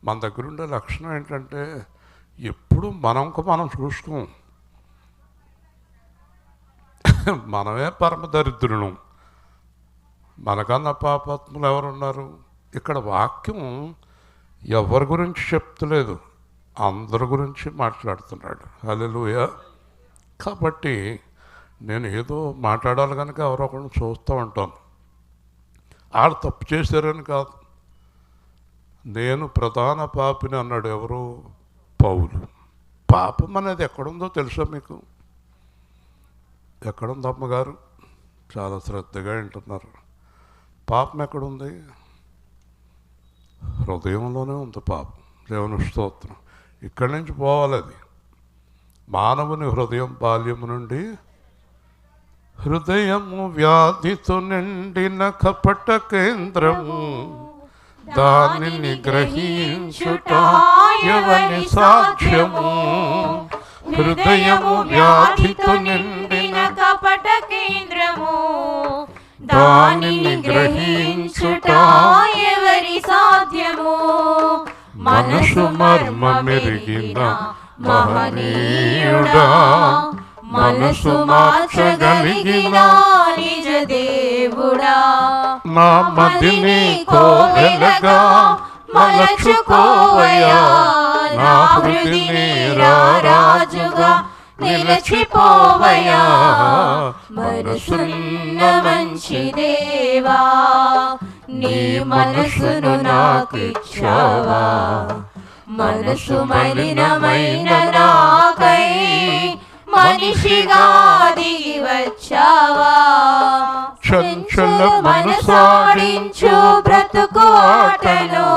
మన దగ్గర ఉండే లక్షణం ఏంటంటే ఎప్పుడు మనం చూసుకోం. మనమే పరమ దరిద్రులు. మనకన్నా పాపాత్ములు ఎవరున్నారు? ఇక్కడ వాక్యం ఎవరి గురించి చెప్తలేదు, అందరి గురించి మాట్లాడుతున్నాడు. హల్లెలూయా. కాబట్టి నేను ఏదో మాట్లాడాలి కనుక ఎవరో ఒకరిని చూస్తూ ఉంటాను. వాళ్ళు తప్పు చేశారని కాదు. నేను ప్రధాన పాపిని అన్నాడు ఎవరు? పౌలు. పాపం అనేది ఎక్కడుందో తెలుసా మీకు? ఎక్కడుంది అమ్మగారు? చాలా శ్రద్ధగా వింటున్నారు. పాపం ఎక్కడుంది? హృదయంలోనే ఉంది పాపం. దేవుని స్తోత్రం. ఇక్కడి నుంచి పోవాలి అది. మానవుని హృదయం బాల్యము నుండి, హృదయము వ్యాధితో నిండిన కపట కేంద్రము, దానిని గ్రహించుట ఎవని సాధ్యము. హృదయము వ్యాధితో నిండిన కపట కేంద్రము, దానిని గ్రహించుట ఎవరి సాధ్యము. మనసు మర్మమెరిగిన మహనీయుడా, మనసు మార్చగలిగిన నిజ దేవుడా, నా మదిని కోవెలగా మలచుకోవయ్యా, నా హృదిని రారాజుగా నిలచిపోవయ్యా. మనసున్న మంచి దేవా, నీ మనసును నాకిచ్చావా. మనసు మలినమైన నాకై మనిషిగా దిగి వచ్చావా. చంచల మనసాడించు బ్రతుకు ఆటను,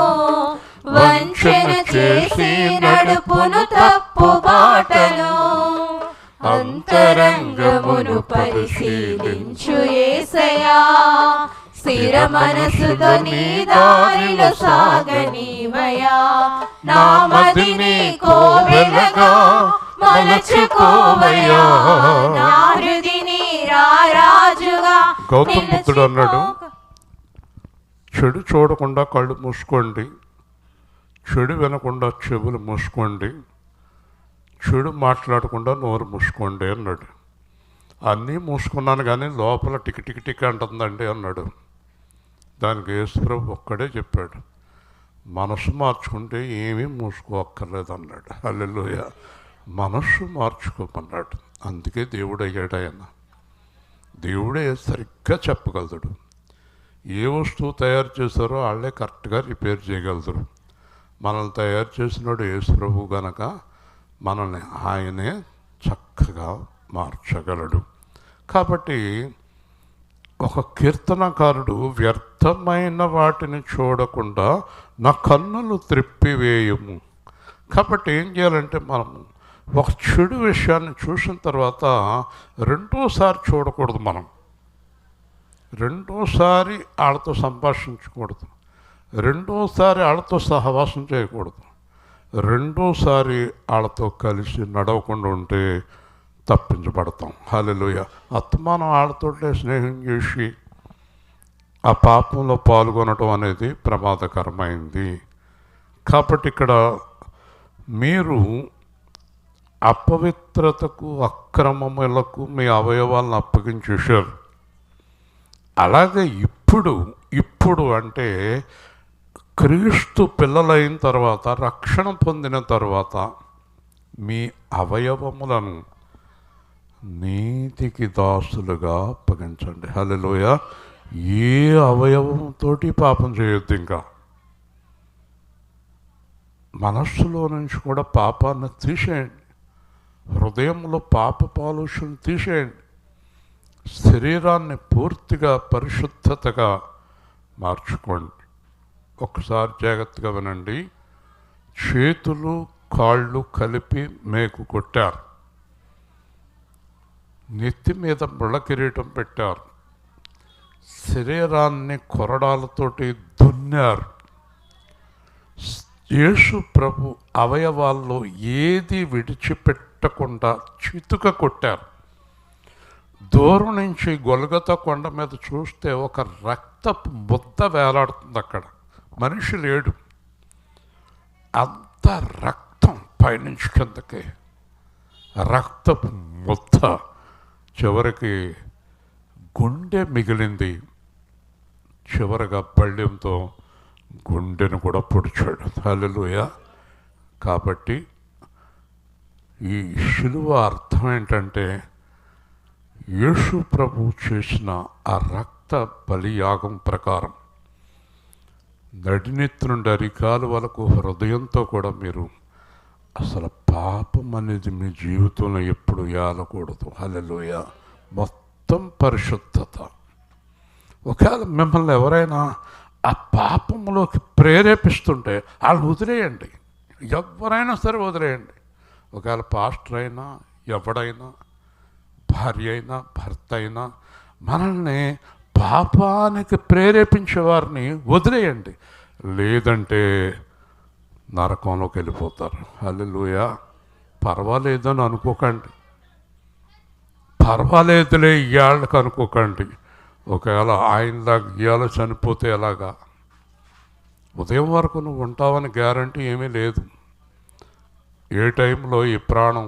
వంచన చేసి నడుపును తప్పు బాటను. అంతరంగమును పరిశీలించు యేసయ్యా, స్థిర మనసుతో నీ దారిలో సాగనివయ్యా. నా మదిని కోవెలగా మలచుకోవయ్యా, నా హృదిని రారాజుగా. గౌతమ బుద్ధుడు అన్నాడు, చెడు చూడకుండా కళ్ళు మూసుకోండి, చెడు వినకుండా చెవులు మూసుకోండి, చెడు మాట్లాడకుండా నోరు మూసుకోండి అన్నాడు. అన్నీ మూసుకున్నాను కానీ లోపల టిక్ టిక్ టిక్ అంటుందండి అన్నాడు. దానికి యేసుప్రభు ఒక్కడే చెప్పాడు, మనసు మార్చుకుంటే ఏమీ మూసుకోక్కర్లేదు అన్నాడు. హల్లెలూయా. మనస్సు మార్చుకోమన్నాడు. అందుకే దేవుడు అయ్యాడు ఆయన. దేవుడే సరిగ్గా చెప్పగలడు. ఏ వస్తువు తయారు చేశారో వాళ్ళే కరెక్ట్గా రిపేర్ చేయగలుగుతారు. మనల్ని తయారు చేసినాడు యేసు ప్రభు గనక మనల్ని ఆయనే చక్కగా మార్చగలడు. కాబట్టి ఒక కీర్తనకారుడు వ్యర్థమైన వాటిని చూడకుండా నా కన్నులు త్రిప్పివేయము. కాబట్టి ఏం చేయాలంటే మనం ఒక చెడు విషయాన్ని చూసిన తర్వాత రెండోసారి చూడకూడదు. మనం రెండోసారి వాళ్ళతో సంభాషించకూడదు, రెండోసారి వాళ్ళతో సహవాసం చేయకూడదు, రెండోసారి వాళ్ళతో కలిసి నడవకుండా ఉంటే తప్పించబడతాం. హల్లెలూయా. అత్తమానం వాళ్ళతోటే స్నేహం చేసి ఆ పాపంలో పాల్గొనటం అనేది ప్రమాదకరమైంది. కాబట్టి ఇక్కడ మీరు అపవిత్రతకు అక్రమములకు మీ అవయవాలను అప్పగించేశారు. అలాగే ఇప్పుడు అంటే క్రీస్తు పిల్లలైన తర్వాత, రక్షణ పొందిన తర్వాత మీ అవయవములను నీతికి దాసులుగా అప్పగించండి. హల్లెలూయా. ఏ అవయవంతో పాపం చేయొద్దు. ఇంకా మనస్సులో నుంచి కూడా పాపాన్ని తీసేయండి, హృదయంలో పాప పాలుష్యం తీసేయండి, శరీరాన్ని పూర్తిగా పరిశుద్ధతగా మార్చుకోండి. ఒకసారి జాగ్రత్తగా వినండి. చేతులు కాళ్ళు కలిపి మేకు కొట్టారు, నెత్తి మీద ముళ్ళ కిరీటం పెట్టారు, శరీరాన్ని కొరడాలతోటి దున్నారు. యేసు ప్రభు అవయవాల్లో ఏది విడిచిపెట్టకుండా చితుక కొట్టారు. దూరం నుంచి గొల్గొతా కొండ మీద చూస్తే ఒక రక్తపు ముద్ద వేలాడుతుంది. అక్కడ మనిషి లేడు, అంత రక్తం పైనుంచి కిందకి రక్తపు ముద్ద. చివరికి గుండె మిగిలింది. చివరగా పళ్ళెంతో గుండెను కూడా పొడిచాడు. హల్లెలూయా. కాబట్టి ఈ శిలువ అర్థం ఏంటంటే యేసు ప్రభు చేసిన ఆ రక్త బలియాగం ప్రకారం నడినెత్తి నుండి అరికాలు వరకు హృదయంతో కూడా మీరు అసలు పాపం అనేది మీ జీవితంలో ఎప్పుడు ఏలకూడదు. హల్లెలూయా. మొత్తం పరిశుద్ధత. ఒకవేళ మిమ్మల్ని ఎవరైనా ఆ పాపంలోకి ప్రేరేపిస్తుంటే వాళ్ళు వదిలేయండి. ఎవరైనా సరే వదిలేయండి. ఒకవేళ పాస్టర్ అయినా, ఎవడైనా, భార్య అయినా, భర్త అయినా, మనల్ని పాపానికి ప్రేరేపించే వారిని వదిలేయండి. లేదంటే నరకంలోకి వెళ్ళిపోతారు. హల్లెలూయా. పర్వాలేదని అనుకోకండి, పర్వాలేదులే ఇవాళకి అనుకోకండి. ఒకవేళ ఆయనలాగా ఇవాళ చనిపోతే ఎలాగా? ఉదయం వరకు నువ్వు ఉంటావని గ్యారంటీ ఏమీ లేదు. ఏ టైంలో ఈ ప్రాణం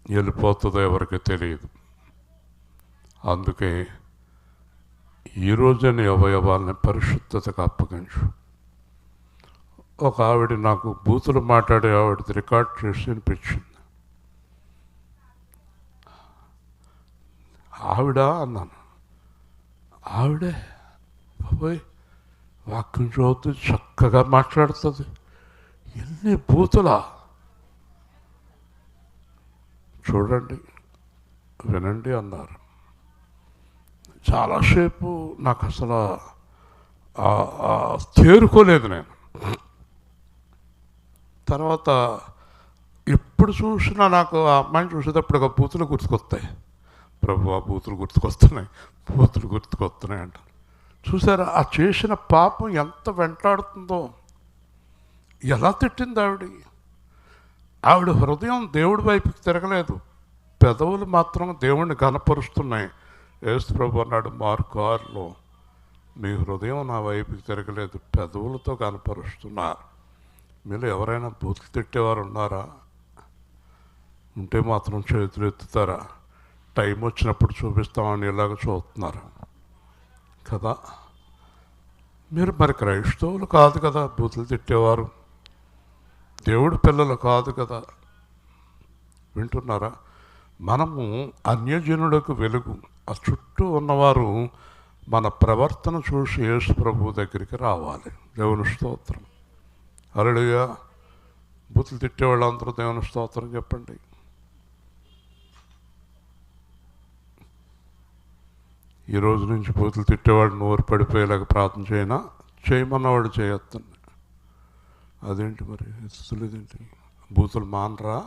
వెళ్ళిపోతుందో ఎవరికి తెలియదు. అందుకే ఈరోజు నీ అవయవాల్ని పరిశుద్ధతకు అప్పగించు. ఒక ఆవిడ నాకు బూతులు మాట్లాడే ఆవిడది రికార్డ్ చేసి వినిపించింది. ఆవిడ అన్నాను. ఆవిడే బాబోయ్ వాక్యం చదువుతుంది, చక్కగా మాట్లాడుతుంది, ఎన్ని బూతులా! చూడండి, వినండి అన్నారు. చాలాసేపు నాకు అసలు తేరుకోలేదు నేను. తర్వాత ఎప్పుడు చూసినా నాకు ఆ అమ్మాయిని చూసేటప్పుడు ఒక బూతులు గుర్తుకొస్తాయి. ప్రభు ఆ బూతులు గుర్తుకొస్తున్నాయి, బూతులు గుర్తుకొస్తున్నాయి అంటారు. చూసారా ఆ చేసిన పాపం ఎంత వెంటాడుతుందో, ఎలా తిట్టింది ఆవిడ. ఆవిడ హృదయం దేవుడి వైపుకి తిరగలేదు, పెదవులు మాత్రం దేవుణ్ణి కనపరుస్తున్నాయి. యేసు ప్రభు అన్నాడు మార్కు 6లో, మీ హృదయం నా వైపుకి తిరగలేదు, పెదవులతో కనపరుస్తున్నారు. మీరు ఎవరైనా బూతులు తిట్టేవారు ఉన్నారా? ఉంటే మాత్రం చేతులు ఎత్తుతారా? టైం వచ్చినప్పుడు చూపిస్తామని ఇలాగ చూస్తున్నారు కదా. మీరు మరి క్రైస్తవులు కాదు కదా బూతులు తిట్టేవారు, దేవుడి పిల్లలు కాదు కదా. వింటున్నారా? మనము అన్యజనులకు వెలుగు. ఆ చుట్టూ ఉన్నవారు మన ప్రవర్తన చూసి యేసు ప్రభు దగ్గరికి రావాలి. దేవుని స్తోత్రం. హల్లెలూయా. బూతులు తిట్టేవాళ్ళందరూ దేవుని స్తోత్రం చెప్పండి. ఈ రోజు నుంచి బూతులు తిట్టేవాడు నోరు పడిపోయేలాగా ప్రార్థన చేయమన్నవాడు చేయొద్దండి. అదేంటి మరి ఇదేంటి? బూతులు మానరా?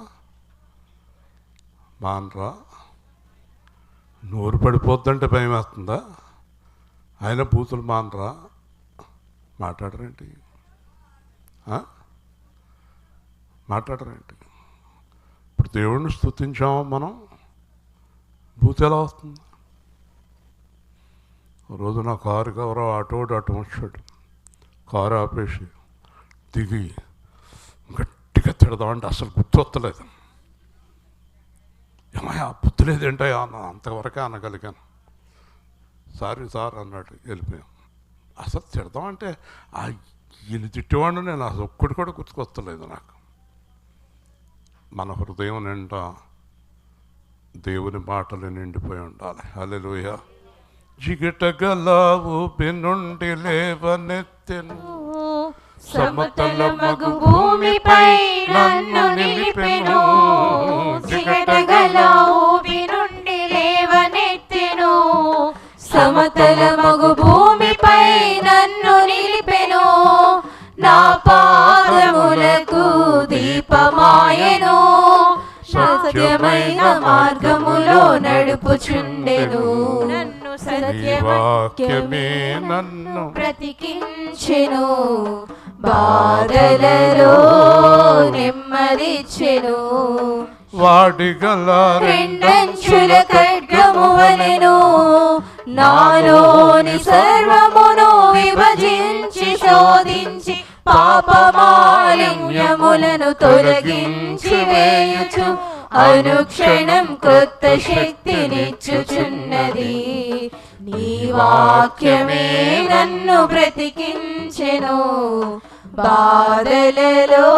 నోరు పడిపోద్దంటే భయం వేస్తుందా? ఆయన బూతులు మానరా? మాట్లాడరేంటి? మాట్లాడరేంటి? ఇప్పుడు దేవుడిని స్తుతించాము మనం, బూతు ఎలా వస్తుంది? రోజు నా కారు ఎవరో ఆటోడు అటు వచ్చాడు, కారు ఆపేసి దిగి గట్టిగా తిడదామంటే అసలు గుర్తొత్తలేదు. ఏమయ్యా బుద్ధి లేదేంటయ్యా అన్న, అంతవరకే అనగలిగాను. సారీ సార్ అన్నాడు, వెళ్ళిపోయాం. అసలు తిడదామంటే వీళ్ళు తిట్టేవాడిని నేను అసలు ఒక్కటి కూడా గుర్తుకొస్తలేదు నాకు. మన హృదయం నిండా దేవుని మాటలు నిండిపోయి ఉండాలి. హల్లెలూయా. జిగటగల ఊపి నుండి లేవనెత్తెను, సమతలమగు భూమిపై నన్ను నిలిపెను. జిగటగల ఊపి నుండి లేవనెత్తెను, సమతలమగు భూమిపై నన్ను నిలిపెను. నా పాదములకు దీపమాయెను, సత్యమైన మార్గములో నడుపుచుండెను. నన్ను సత్యవాక్యమే నన్ను బ్రతికించెను, బాధలలో నెమ్మదిచ్చెను. వాడిగల రెండంచుల ఖడ్గము వలెను నాలోని సర్వమును విభజించి శోధించి పాపమాలిన్యములను తొలగించి వేయుచు అనుక్షణం కొత్త శక్తినిచ్చుచున్నది. నీ వాక్యమే నన్ను బ్రతికించెను, బాధలలో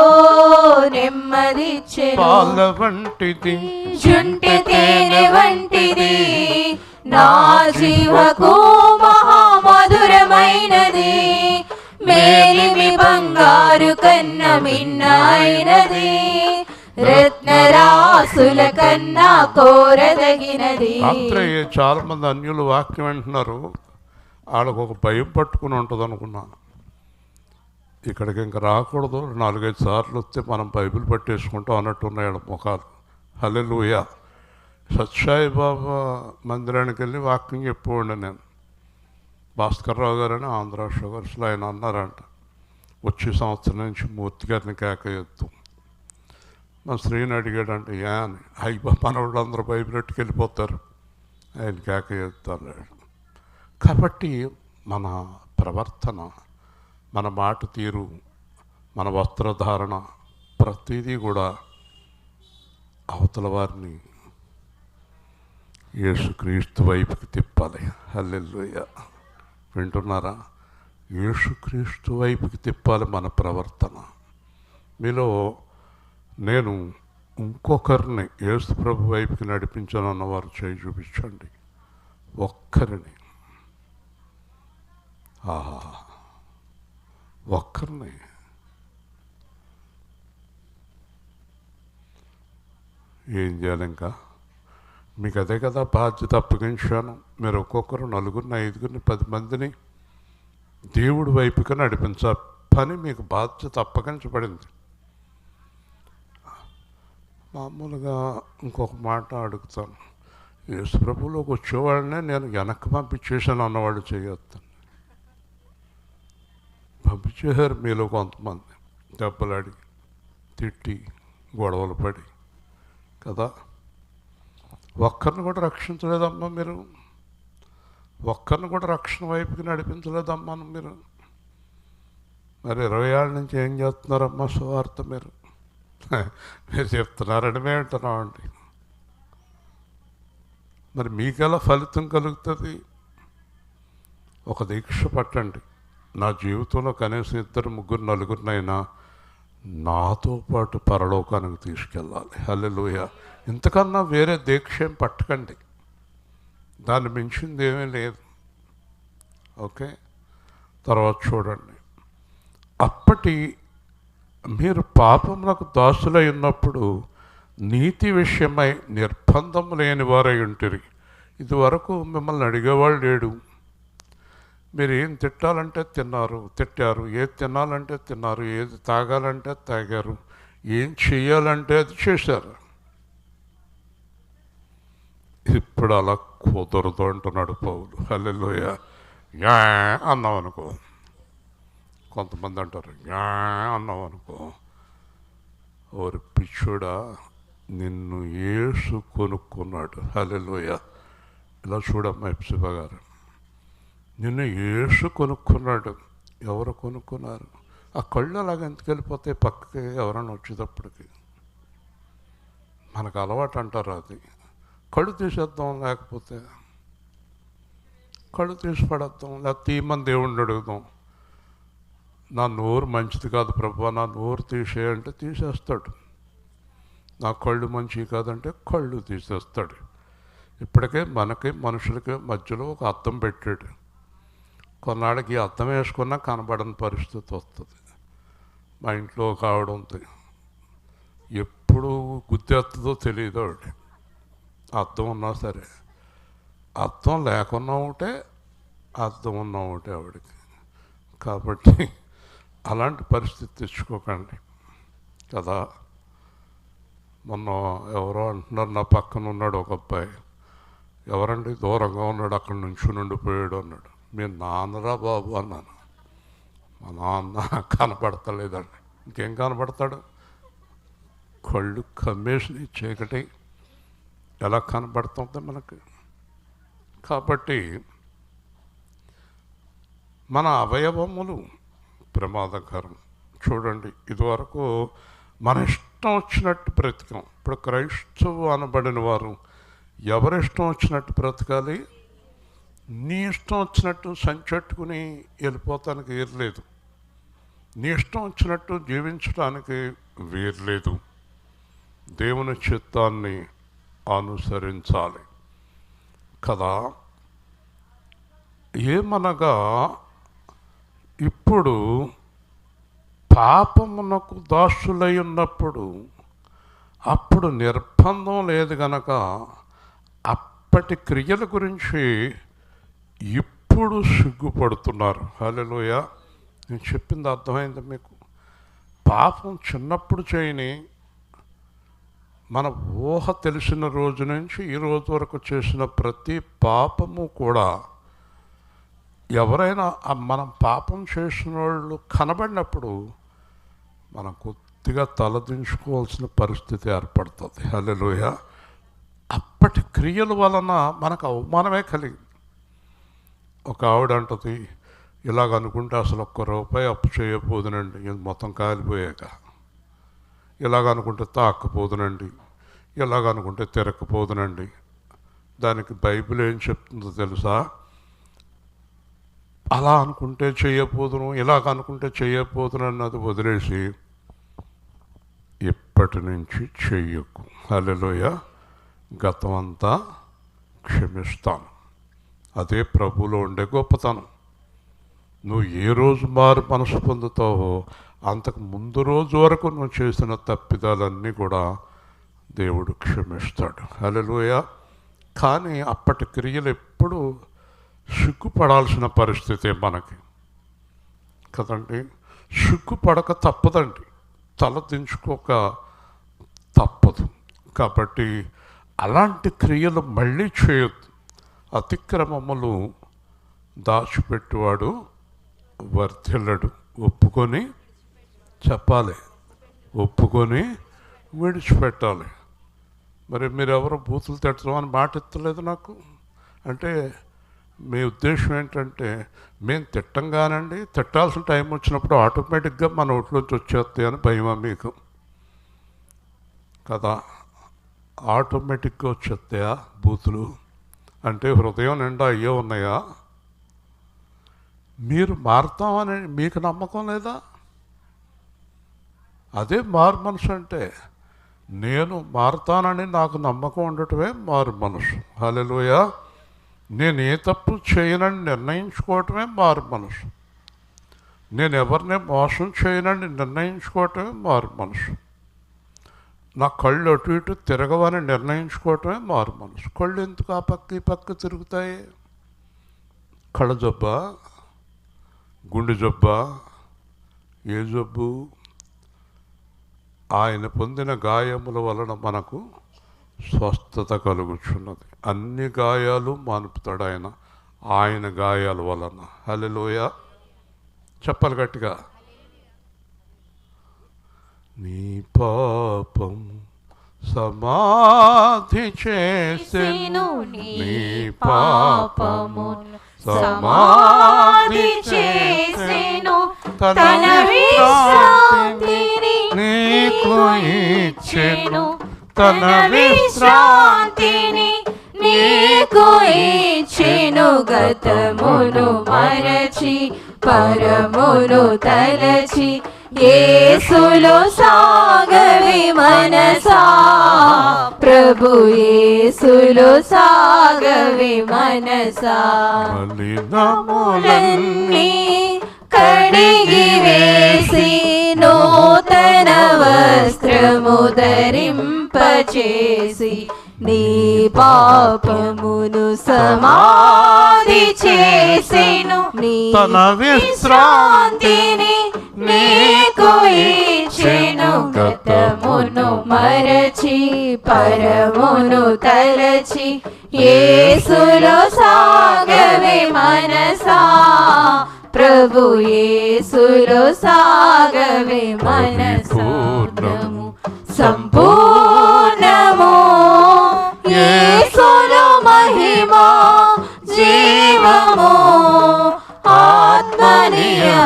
నెమ్మదిచ్చెను. పాల వంటిది జుంటి తేనె వంటిది నా జీవకు మహామధురమైనది. మేలిమి బంగారు కన్న మిన్నైనది, రత్నరాసుల కన్నా కోరదగినది. రాత్రి చాలా మంది అన్యులు వాక్యం వింటున్నారు, వాళ్ళకు ఒక భయం పట్టుకుని ఉంటుంది అనుకున్నాను. ఇక్కడికి ఇంకా రాకూడదు, 4-5 సార్లు వస్తే మనం బైబిల్ పట్టేసుకుంటాం అన్నట్టున్నాయి ముఖాలు. హల్లెలూయా. సత్యసాయి బాబా మందిరానికి వెళ్ళి వాక్యం చెప్పేవాడిని నేను. భాస్కర్రావు గారని ఆంధ్ర షుగర్స్లో ఆయన అన్నారంట, వచ్చే సంవత్సరం నుంచి మూర్తి గారిని కేకయొద్దు. మా శ్రీని అడిగాడంటే ఏ అని, మన వాళ్ళందరూ బైబిల్ ఎట్టుకెళ్ళిపోతారు, ఆయన కేకయొద్దు అన్నాడు. కాబట్టి మన ప్రవర్తన, మన మాట తీరు, మన వస్త్రధారణ ప్రతిదీ కూడా అవతల వారిని యేసుక్రీస్తు వైపుకి తిప్పాలి. హల్లెలూయా. వింటున్నారా? యేసుక్రీస్తు వైపుకి తిప్పాలి మన ప్రవర్తన. మీలో నేను ఇంకొకరిని యేసు ప్రభు వైపుకి నడిపించానన్నవారు చేయి చూపించండి. ఒక్కరిని, ఒక్కరిని. ఏం చేయాలి ఇంకా? మీకు అదే కదా బాధ్యత అప్పగించాను. మీరు ఒక్కొక్కరు 4, 5, 10 మందిని దేవుడి వైపుకి నడిపించే పని మీకు బాధ్యత అప్పగించబడింది. మామూలుగా ఇంకొక మాట అడుగుతాను, యేసు ప్రభువులోకి వచ్చేవాళ్ళనే నేను వెనక్కి పంపించేసాను అన్నవాళ్ళు చేయొద్దు. పంపించేశారు మీలో కొంతమంది, దెబ్బలాడి తిట్టి గొడవలు పడి కదా. ఒక్కరిని కూడా రక్షించలేదమ్మా మీరు, ఒక్కరిని కూడా రక్షణ వైపుకి నడిపించలేదమ్మా మీరు. మరి 20 ఏళ్ళ నుంచి ఏం చేస్తున్నారమ్మా సువార్త? మీరు చెప్తున్నారని మేము వింటున్నామండి. మరి మీకెలా ఫలితం కలుగుతుంది? ఒక దీక్ష పట్టండి. నా జీవితంలో కనీసం 2, 3, 4 నాతో పాటు పరలోకానికి తీసుకెళ్ళాలి. హల్లెలూయా. ఇంతకన్నా వేరే దీక్ష ఏం పట్టకండి, దాన్ని మించింది ఏమీ లేదు. ఓకే, తర్వాత చూడండి, అప్పటి మీరు పాపమునకు దాసులై ఉన్నప్పుడు నీతి విషయమై నిర్బంధం లేని వారై ఉంటిరి. ఇదివరకు మిమ్మల్ని అడిగేవాళ్ళు లేడు. మీరు ఏం తిట్టాలంటే తిట్టారు, ఏది తినాలంటే తిన్నారు, ఏది తాగాలంటే తాగారు, ఏం చేయాలంటే అది చేశారు. ఇప్పుడు అలా కుదరదు అంటున్నాడు పౌలు. హల్లెలూయా. యా అన్నాం అనుకో, కొంతమంది అంటారు యా అన్నాం అనుకో, ఓరి పిచ్చోడా, నిన్ను యేసు కొనుక్కున్నాడు. హల్లెలూయా. ఇలా చూడమ్మా ఎప్సిబా గారు, నిన్ను యేసు కొనుక్కున్నాడు. ఎవరు కొనుక్కున్నారు? ఆ కళ్ళు అలాగ ఎందుకు వెళ్ళిపోతాయి పక్కకి ఎవరైనా వచ్చేటప్పటికి? మనకు అలవాటు అంటారు అది. కళ్ళు తీసేద్దాం, లేకపోతే కళ్ళు తీసి పడేద్దాం, లేకపోతే తీయమని దేవుణ్ణి అడుగుదాం. నా నోరు మంచిది కాదు ప్రభువా, నా నోరు తీసేయంటే తీసేస్తాడు. నా కళ్ళు మంచివి కాదంటే కళ్ళు తీసేస్తాడు. ఇప్పటికే మనకి మనుషులకి మధ్యలో ఒక అద్దం పెట్టాడు. కొన్నాళ్ళకి అద్దం వేసుకున్నా కనబడని పరిస్థితి వస్తుంది. మా ఇంట్లో ఒక ఆవిడ ఉంది, ఎప్పుడు గుర్తెత్తదో తెలియదు ఆవిడ. అద్దం ఉన్నా సరే, అద్దం లేకున్నా ఒకటే, అద్దం ఉన్నా ఒకటే ఆవిడకి. కాబట్టి అలాంటి పరిస్థితి తెచ్చుకోకండి కదా. మొన్న ఎవరో అంటున్నారు, నా పక్కన ఉన్నాడు ఒక అబ్బాయి, ఎవరండి దూరంగా ఉన్నాడు, అక్కడి నుంచి ఉండిపోయాడు అన్నాడు. మీ నాన్నరా బాబు అన్నాను. మా నాన్న కనపడతలేదండి. ఇంకేం కనపడతాడు? కళ్ళు కమ్మేసి చీకటి ఎలా కనపడుతుంది మనకి? కాబట్టి మన అవయవములు ప్రమాదకరం. చూడండి, ఇదివరకు మన ఇష్టం వచ్చినట్టు బ్రతికాం. ఇప్పుడు క్రైస్తవు అనబడిన వారు ఎవరిష్టం వచ్చినట్టు బ్రతకాలి? నీ ఇష్టం వచ్చినట్టు సంచెట్టుకుని వెళ్ళిపోతానికి వీరలేదు. నీ ఇష్టం వచ్చినట్టు జీవించడానికి వీరలేదు. దేవుని చిత్తాన్ని అనుసరించాలి కదా. ఏమనగా ఇప్పుడు పాపమునకు దాసులై ఉన్నప్పుడు, అప్పుడు నిర్బంధం లేదు గనక అప్పటి క్రియల గురించి ఇప్పుడు సిగ్గుపడుతున్నారు. హల్లెలూయా. నేను చెప్పింది అర్థమైంది మీకు? పాపం చిన్నప్పుడు చేయని, మన ఊహ తెలిసిన రోజు నుంచి ఈ రోజు వరకు చేసిన ప్రతి పాపము కూడా ఎవరైనా మనం పాపం చేసిన వాళ్ళు కనబడినప్పుడు మనం కొద్దిగా తలదించుకోవాల్సిన పరిస్థితి ఏర్పడుతుంది. హల్లెలూయా. అప్పటి క్రియల వలన మనకు అవమానమే కలిగింది. ఒక ఆవిడ అంటది, ఇలాగ అనుకుంటే అసలు ₹1 అప్పు చేయబోదునండి, ఇది మొత్తం కాలిపోయాక. ఇలాగ అనుకుంటే తాకపోదునండి, ఇలాగ అనుకుంటే తిరగకపోదునండి. దానికి బైబిల్ ఏం చెప్తుందో తెలుసా? అలా అనుకుంటే చేయబోదును, ఇలాగ అనుకుంటే చేయబోదును అన్నది వదిలేసి ఇప్పటి నుంచి చెయ్యకు. హల్లెలూయా. గతం అంతా క్షమిస్తాను. అదే ప్రభువులో ఉండే గొప్పతనం. నువ్వు ఏ రోజు మారు మనసు పొందుతావో అంతకు ముందు రోజు వరకు నువ్వు చేసిన తప్పిదాలన్నీ కూడా దేవుడు క్షమిస్తాడు. హల్లెలూయా. కానీ అప్పటి క్రియలు ఎప్పుడు సిగ్గుపడాల్సిన పరిస్థితే మనకి కదండి. సిగ్గుపడక తప్పదండి, తల దించుకోక తప్పదు. కాబట్టి అలాంటి క్రియలు మళ్ళీ చేయొద్దు. అతిక్రమములు దాచిపెట్టువాడు వర్ధిల్లడు. ఒప్పుకొని చెప్పాలి, ఒప్పుకొని విడిచిపెట్టాలి. మరి మీరెవరో బూతులు తిట్టడం అని మాట ఎత్తలేదు నాకు అంటే మీ ఉద్దేశం ఏంటంటే, మేము తిట్టంగానండి, తిట్టాల్సిన టైం వచ్చినప్పుడు ఆటోమేటిక్గా మన నోట్లోంచి వచ్చేస్తాయి అని భయమా మీకు? కదా, ఆటోమేటిక్గా వచ్చేస్తాయా బూతులు? అంటే హృదయం నిండా అయ్యే ఉన్నాయా? మీరు మారుతామని మీకు నమ్మకం లేదా? అదే మారు మనసు అంటే. నేను మారుతానని నాకు నమ్మకం ఉండటమే మారు మనసు. హల్లెలూయా. నేను ఏ తప్పు చేయనని నిర్ణయించుకోవటమే మారు మనసు. నేను ఎవరిని మోసం చేయనని నిర్ణయించుకోవటమే మారు మనసు. నా కళ్ళు అటు ఇటు తిరగవని నిర్ణయించుకోవటమే మారు మనసు. కళ్ళు ఎందుకు ఆ పక్క ఈ పక్క తిరుగుతాయి? కళ్ళ జబ్బా, గుండె జబ్బా, ఏ జబ్బు? ఆయన పొందిన గాయముల వలన మనకు స్వస్థత కలుగుచున్నది. అన్ని గాయాలు మానుపుతాడు ఆయన, ఆయన గాయాల వలన. హల్లెలూయా, చెప్పాలి గట్టిగా. నీ పాపం సమాధి చేసెను, నీ పాపము సమాధి చేసెను, తన విశ్రాంతిని నీకు ఇచ్చెను, తన విశ్రాంతిని నీకు ఇచ్చెను. గతమును మరచి పరమును తలచి యేసులో సాగవి మనసా, ప్రభు యేసులో సాగవి మనసా. మలినములన్నీ కడిగి వేసి నూతన వస్త్రము ధరింపచేసి నీ పాపమును సమాధి చేసెను, నీ తన విశ్రాంతిని నీకు ఇచ్చెను. గతమును మరచి పరమును తలచి యేసులో సాగవే మనసా, ప్రభు యేసులో సాగవే మనసా. సంపూర్ణము యేసులో మహిమా జీవము, ఆత్మనియమమున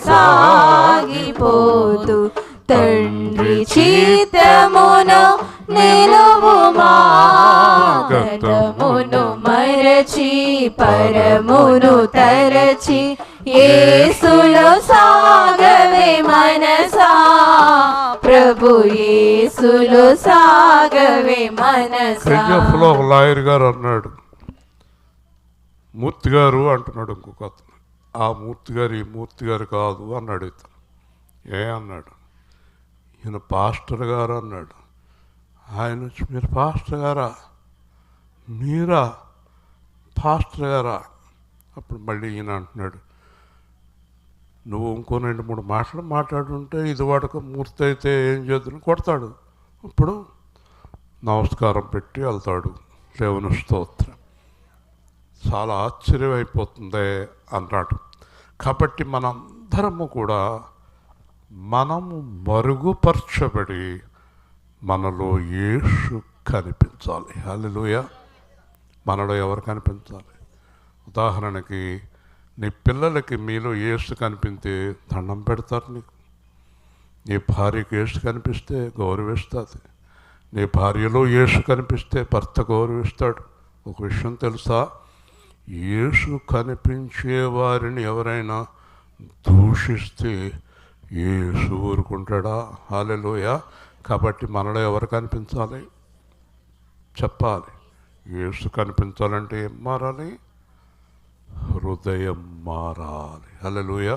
సాగిపోతూ తండ్రి చిత్తమును నిలువుమా. గతమును మరచి పరమును తరచి యేసులో సాగవే మనసా, ప్రభు యేసులో సాగవే మనసా. లాయర్ గారు అన్నాడు, మూర్తి గారు అంటున్నాడు ఇంకొక అతను. ఆ మూర్తి గారు ఈ మూర్తి గారు కాదు అన్నాడు ఇతను. ఏ అన్నాడు, ఈయన పాస్టర్ గారు అన్నాడు. ఆయన వచ్చి, మీరు పాస్టర్ గారా? మీరా పాస్టర్ గారా? అప్పుడు మళ్ళీ ఈయన అంటున్నాడు, నువ్వు ఇంకో 2-3 మాటలు మాట్లాడుంటే ఇది వాడుక మూర్తి అయితే ఏం చేద్దాం, కొడతాడు. ఇప్పుడు నమస్కారం పెట్టి వెళ్తాడు. దేవుని స్తోత్రం. చాలా ఆశ్చర్యం అయిపోతుంది అన్నాడు. కాబట్టి మనందరము కూడా మనము మరుగుపరచబడి మనలో యేసు కనిపించాలి. హల్లెలూయా. మనలో ఎవరు కనిపించాలి? ఉదాహరణకి నీ పిల్లలకి మీలో యేసు కనిపిస్తే దండం పెడతారు నీకు. నీ భార్యకి యేసు కనిపిస్తే గౌరవిస్తుంది. నీ భార్యలో యేసు కనిపిస్తే భర్త గౌరవిస్తాడు. ఒక విషయం తెలుసా, యేసు కనిపించే వారిని ఎవరైనా దూషిస్తే యేసు ఊరుకుంటాడా? హల్లెలూయా. కాబట్టి మనలో ఎవరు కనిపించాలి? చెప్పాలి. యేసు కనిపించాలంటే ఏం మారాలి? హృదయం మారాలి. హల్లెలూయా.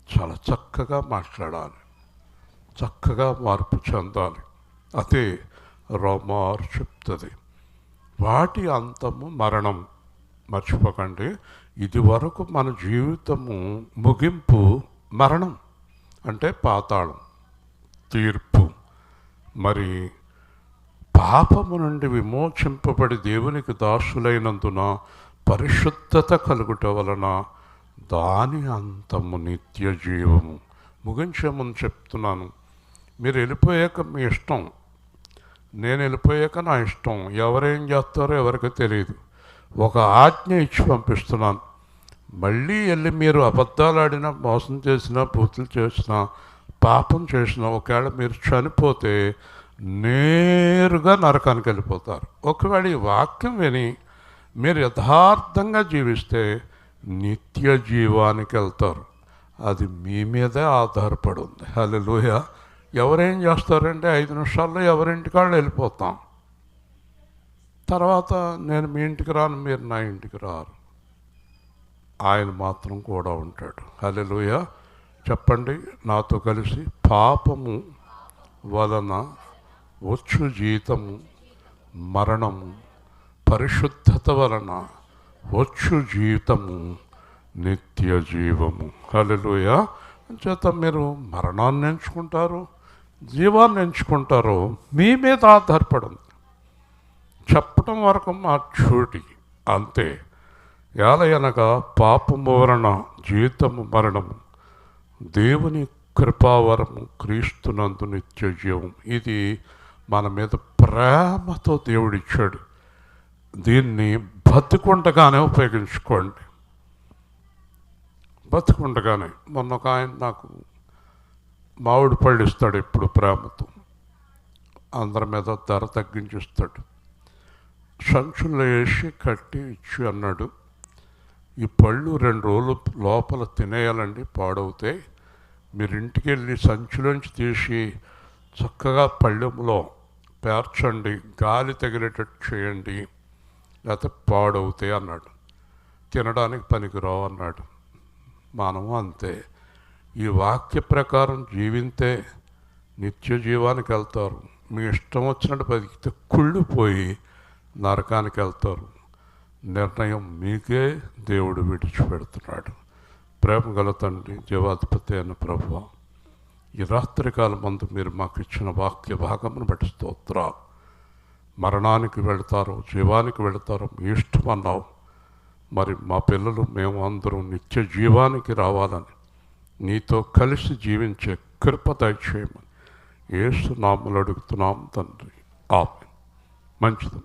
చాలా చక్కగా మాట్లాడాలి, చక్కగా మార్పు చెందాలి. అదే రోమారు చెప్తుంది. వాటి అంతము మరణం. మర్చిపోకండి, ఇది వరకు మన జీవితము ముగింపు మరణం, అంటే పాతాళం, తీర్పు. మరి పాపము నుండి విమోచింపబడి దేవునికి దాసులైనందున పరిశుద్ధత కలుగుట వలన దాని అంతము నిత్య జీవము. ముగించే ముందు చెప్తున్నాను, మీరు వెళ్ళిపోయాక మీ ఇష్టం, నేను వెళ్ళిపోయాక నా ఇష్టం. ఎవరేం చేస్తారో ఎవరికి తెలియదు. ఒక ఆజ్ఞ ఇచ్చి పంపిస్తున్నాను. మళ్ళీ వెళ్ళి మీరు అబద్ధాలు ఆడినా, మోసం చేసినా, పూతులు చేసినా, పాపం చేసినా, ఒకవేళ మీరు చనిపోతే నేరుగా నరకానికి వెళ్ళిపోతారు. ఒకవేళ ఈ వాక్యం విని మీరు యథార్థంగా జీవిస్తే నిత్య జీవానికి వెళ్తారు. అది మీ మీదే ఆధారపడి ఉంది. హల్లెలూయా. ఎవరేం చేస్తారంటే 5 నిమిషాల్లో ఎవరింటికాళ్ళు వెళ్ళిపోతాం. తర్వాత నేను మీ ఇంటికి రాను, మీరు నా ఇంటికి రారు. ఆయన మాత్రం కూడా ఉంటాడు. హల్లెలూయా చెప్పండి నాతో కలిసి. పాపము వలన వచ్చు జీతము మరణము, పరిశుద్ధత వలన వచ్చు జీవితము నిత్య జీవము. హల్లెలూయా. చేత మీరు మరణాన్ని ఎంచుకుంటారు, జీవాన్ని ఎంచుకుంటారో మీ మీద ఆధారపడి ఉంది. చెప్పటం వరకు మా డ్యూటీ అంతే. ఏలయనగా పాపము వలన జీతము మరణము, దేవుని కృపావరము క్రీస్తునందు నిత్య జీవం. ఇది మన మీద ప్రేమతో దేవుడిచ్చాడు. దీన్ని బతికుండగానే ఉపయోగించుకోండి. బతికుండగానే. మొన్న ఒక ఆయన నాకు మామిడి పళ్ళు ఇస్తాడు ఎప్పుడు ప్రేమతో, అందరి మీద ధర తగ్గించిస్తాడు. సంచుల్లో వేసి కట్టి ఇచ్చి అన్నాడు, ఈ పళ్ళు 2 రోజులు లోపల తినేయాలండి, పాడవుతాయి. మీరు ఇంటికి వెళ్ళి సంచులోంచి తీసి చక్కగా పళ్ళెంలో పేర్చండి, గాలి తగిలేటట్టు చేయండి, లేకపోతే పాడవుతాయి అన్నాడు. తినడానికి పనికిరావు అన్నాడు. మనము అంతే. ఈ వాక్య ప్రకారం జీవింతే నిత్య జీవానికి వెళ్తారు. మీ ఇష్టం వచ్చినట్టు బతికితే కుళ్ళిపోయి నరకానికి వెళ్తారు. నిర్ణయం మీకే దేవుడు విడిచిపెడుతున్నాడు. ప్రేమ గల తండ్రి, జీవాధిపతి అయిన ప్రభువా, ఈ రాత్రికాలం మందు మీరు మాకు ఇచ్చిన వాక్య భాగమును బట్టి స్తోత్రాలు. మరణానికి వెళతారో జీవానికి వెళతారో మీ ఇష్టం అన్నావు. మరి మా పిల్లలు మేము అందరం నిత్య జీవానికి రావాలని, నీతో కలిసి జీవించే కృప దయచేయమని యేసు నామములో అడుగుతున్నాం తండ్రి. ఆమేన్. మంచిది.